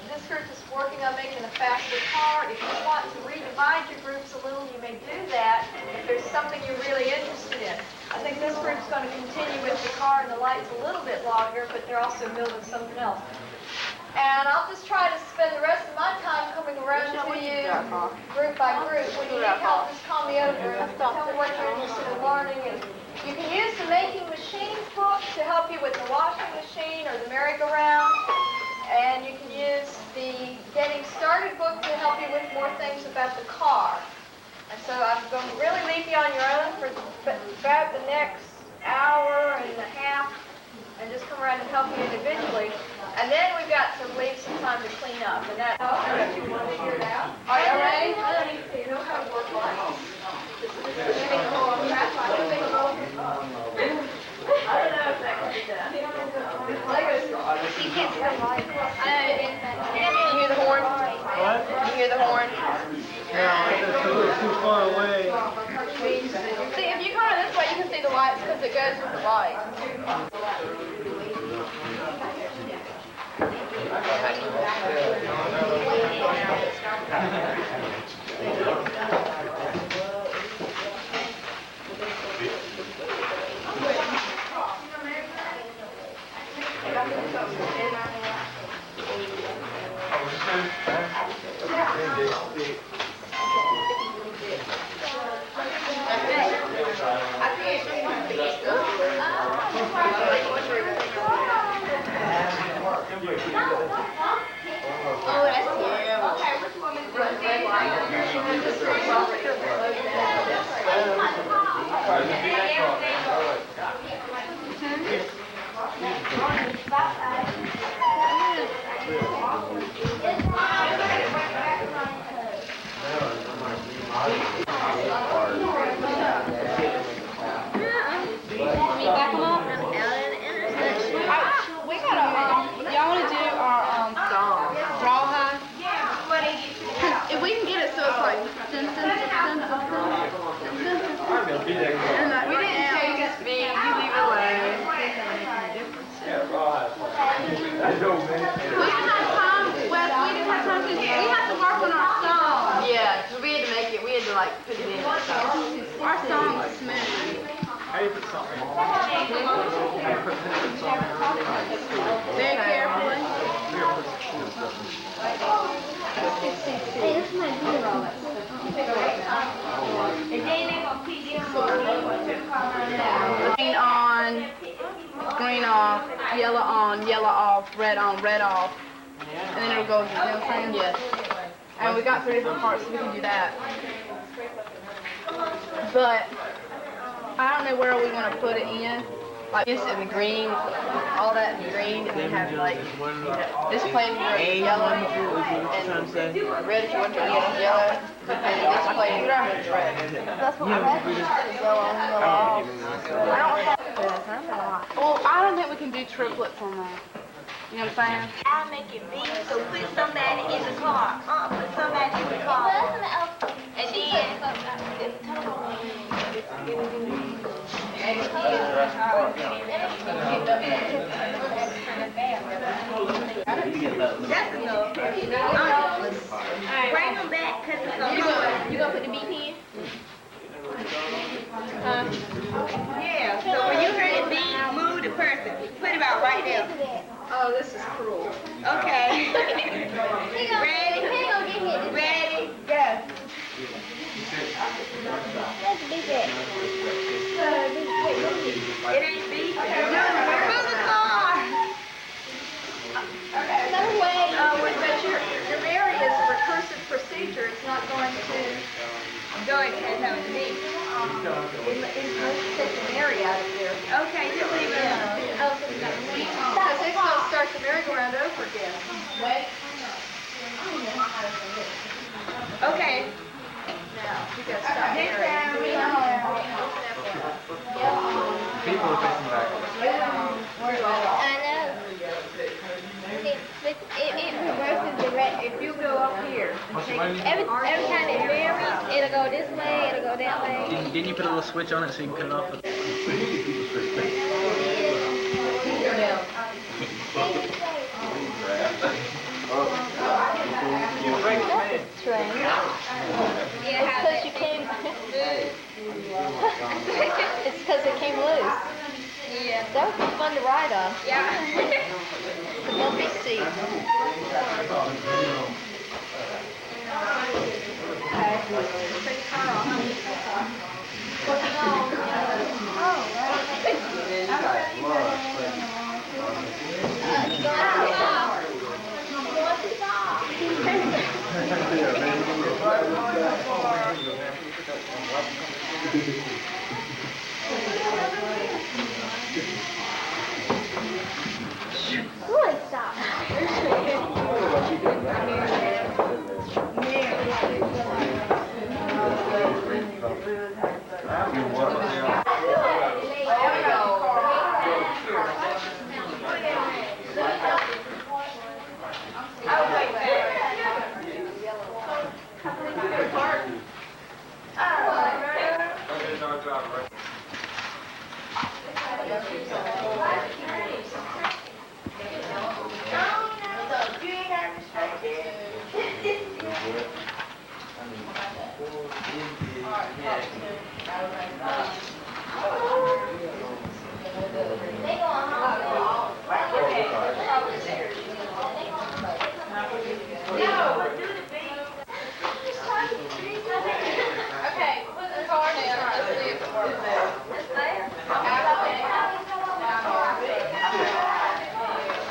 This group is working on making a faster car. If you want to redivide your groups a little, you may do that if there's something you're really interested in. I think this group's going to continue with the car and the lights a little bit longer, but they're also building something else. And I'll just try to spend the rest of my time coming around to you group by group. When you need help, just call me over and tell me what you're interested in learning. And you can use the Making Machines book to help you with the washing machine or the merry-go-round. And you can use the Getting Started book to help you with more things about the car. And so I'm going to really leave you on your own for about the next hour and a half and just come around and help you individually. And then we've got to leave some time to clean up. And that helps if you want to figure it out. Are you ready? You know how to work lights. I don't know if that can be done. Legos. You can't see the light. You hear the horn? What? You hear the horn? Yeah, it's a little too far away. See, if you come this way, you can see the lights because it goes with the light. Oh, that's terrible. Okay, which one is Y'all want to do our rawhide? If we can get it so it's like dun, dun, dun, dun, dun, dun, dun, dun, dun. We didn't change its beat. You leave it alone. Yeah, rawhide. We didn't have time, Wes, we didn't have time because we have to work on our song. Yeah, because we had to make it, we had to like put it in. Our song is smooth. How do you put something on? Very carefully. Hey, this is my deal. If they ain't gonna keep Green on, yellow on, yellow off, red on, red off. And then it'll go, you know what I'm saying? Yes. And we got 3 different parts, so we can do that. But I don't know where we want to put it in. Like this in the green, all that in green, and then have like this place where it's yellow and red if you want to yellow, and this place where it's red. That's what I had. Yellow. Well, I don't think we can do triplets on that. You know what I'm saying? I'll make it big, so put somebody in the car. Put somebody in the car. And bring them back, cause you gonna put the beep in? Yeah, so when you hear the beep, move the person. Put it about right there. Oh, this is cruel. Okay. Ready? Ready? Go. Let's beep it. It ain't beep. No, move the car. No way. But your Mary is a recursive procedure. It's not going to Go ahead, have a beep. Let's take the Mary out of there. Okay, just leave it alone. Because it's going to start the merry-go-round over again. Okay. Now, you got to stop This Mary. time we People are facing backwards. I know. It reverses the red. If you go up here, Every time it varies, it'll go this way, it'll go that way. Didn't you put a little switch on it so you can cut it off? That's strange. It's because you came. It's because it came loose. Yeah. That would be fun to ride on. Yeah. The bumpy seat. Good, stop. Okay, put the car down. Let's see if it works. It's there.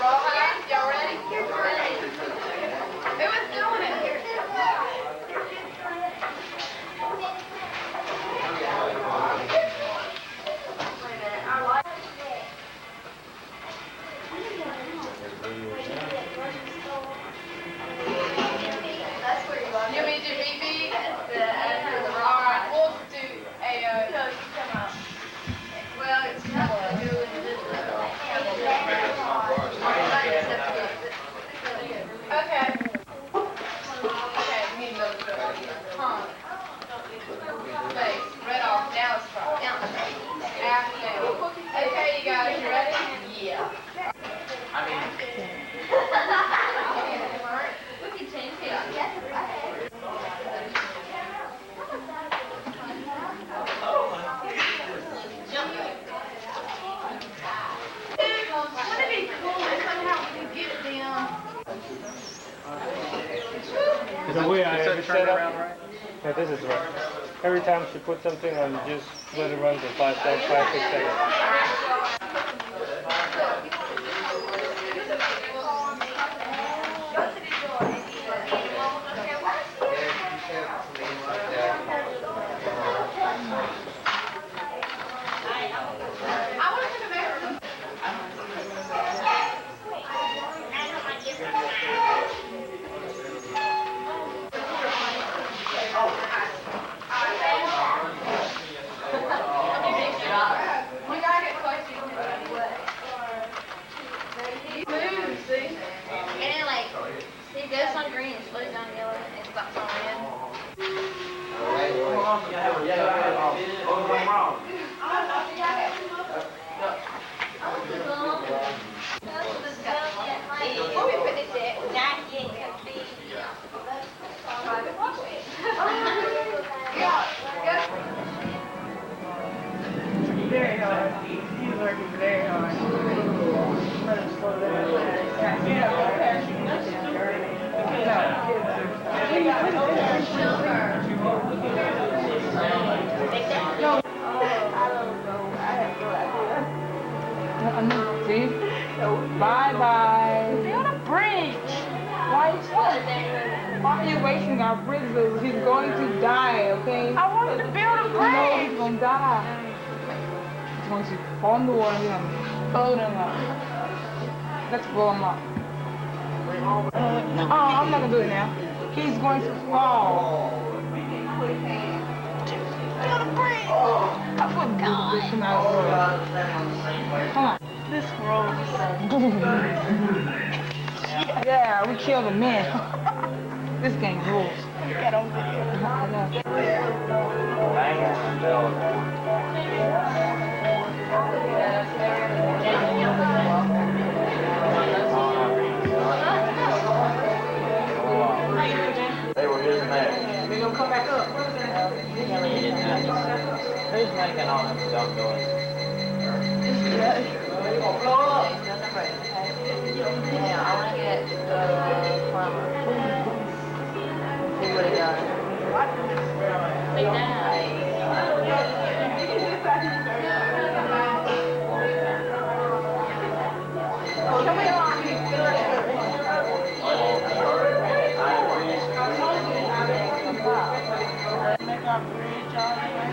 Rawhide, y'all ready? Who is doing it? That's where you want. You mean to be big? All right, we'll do a. Well, it's not to do in this. Okay. Okay, we need those. Face, right off. Now it's fine. After down. Okay, you guys, you ready? Yeah. I mean, We can change it. Wouldn't it be cool if somehow we could get it down? The way I have it set up, Turnaround right? yeah, this is right. Every time she puts something on, just let it run for 5 seconds, 5, 6 seconds. I want to come back to we gotta get close to move, see? And then like, see, it goes on green, it slows down yellow, and it stops on red. Before we put this in, Very hard. He's working very hard. Let him slow down. No. I don't know. I have no idea. See? Bye-bye. Build a bridge. Why are you wasting our bridges? He's going to die, okay? I wanted to build a bridge. No, he's going to die. He's going to fall in the water and he's going to float him up. Let's blow him up. Oh, I'm not going to do it now. He's going to fall. Build a bridge. I wouldn't do this when I was growing. Come on. This grows. Yeah, we killed a man. This game rules. Get on video. Yeah, I want to get plumber. See what he does. Make our bridge all here.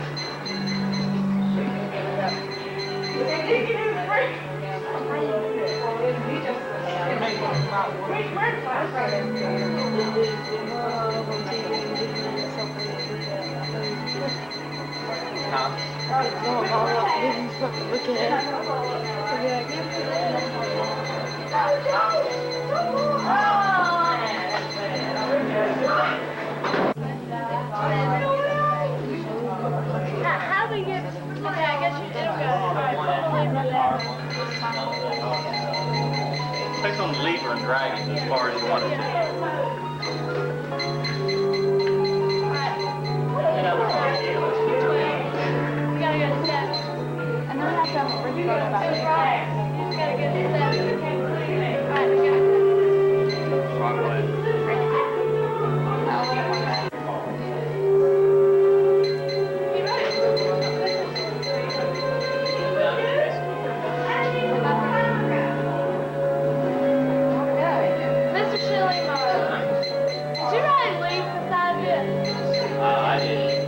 How do we get, okay, I guess you did Click on the lever and drag it as far as you want it to. And then we have to have a bridge vote about it. Wrong way. Mr. Shillington, did you really leave beside this? I did.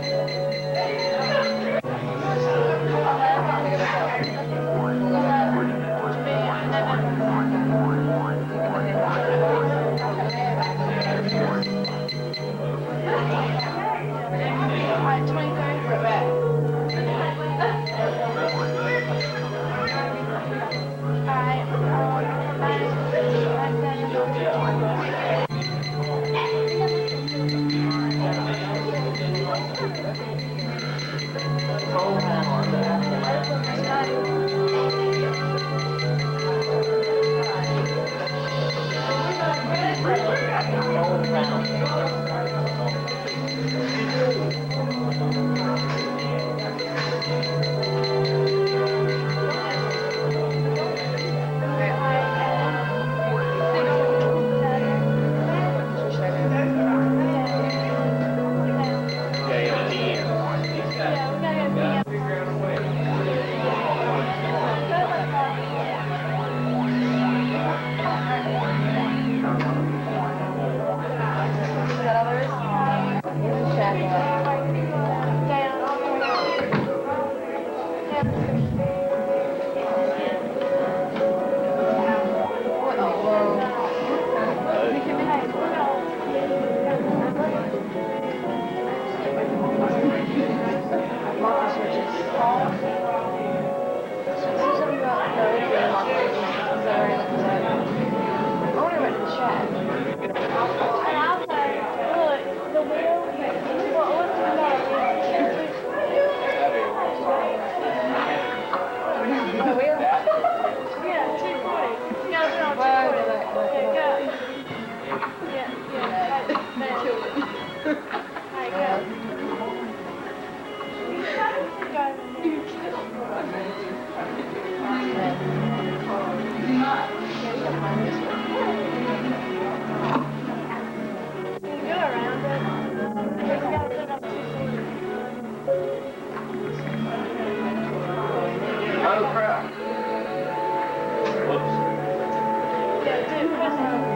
Oh crap. Yeah, dude,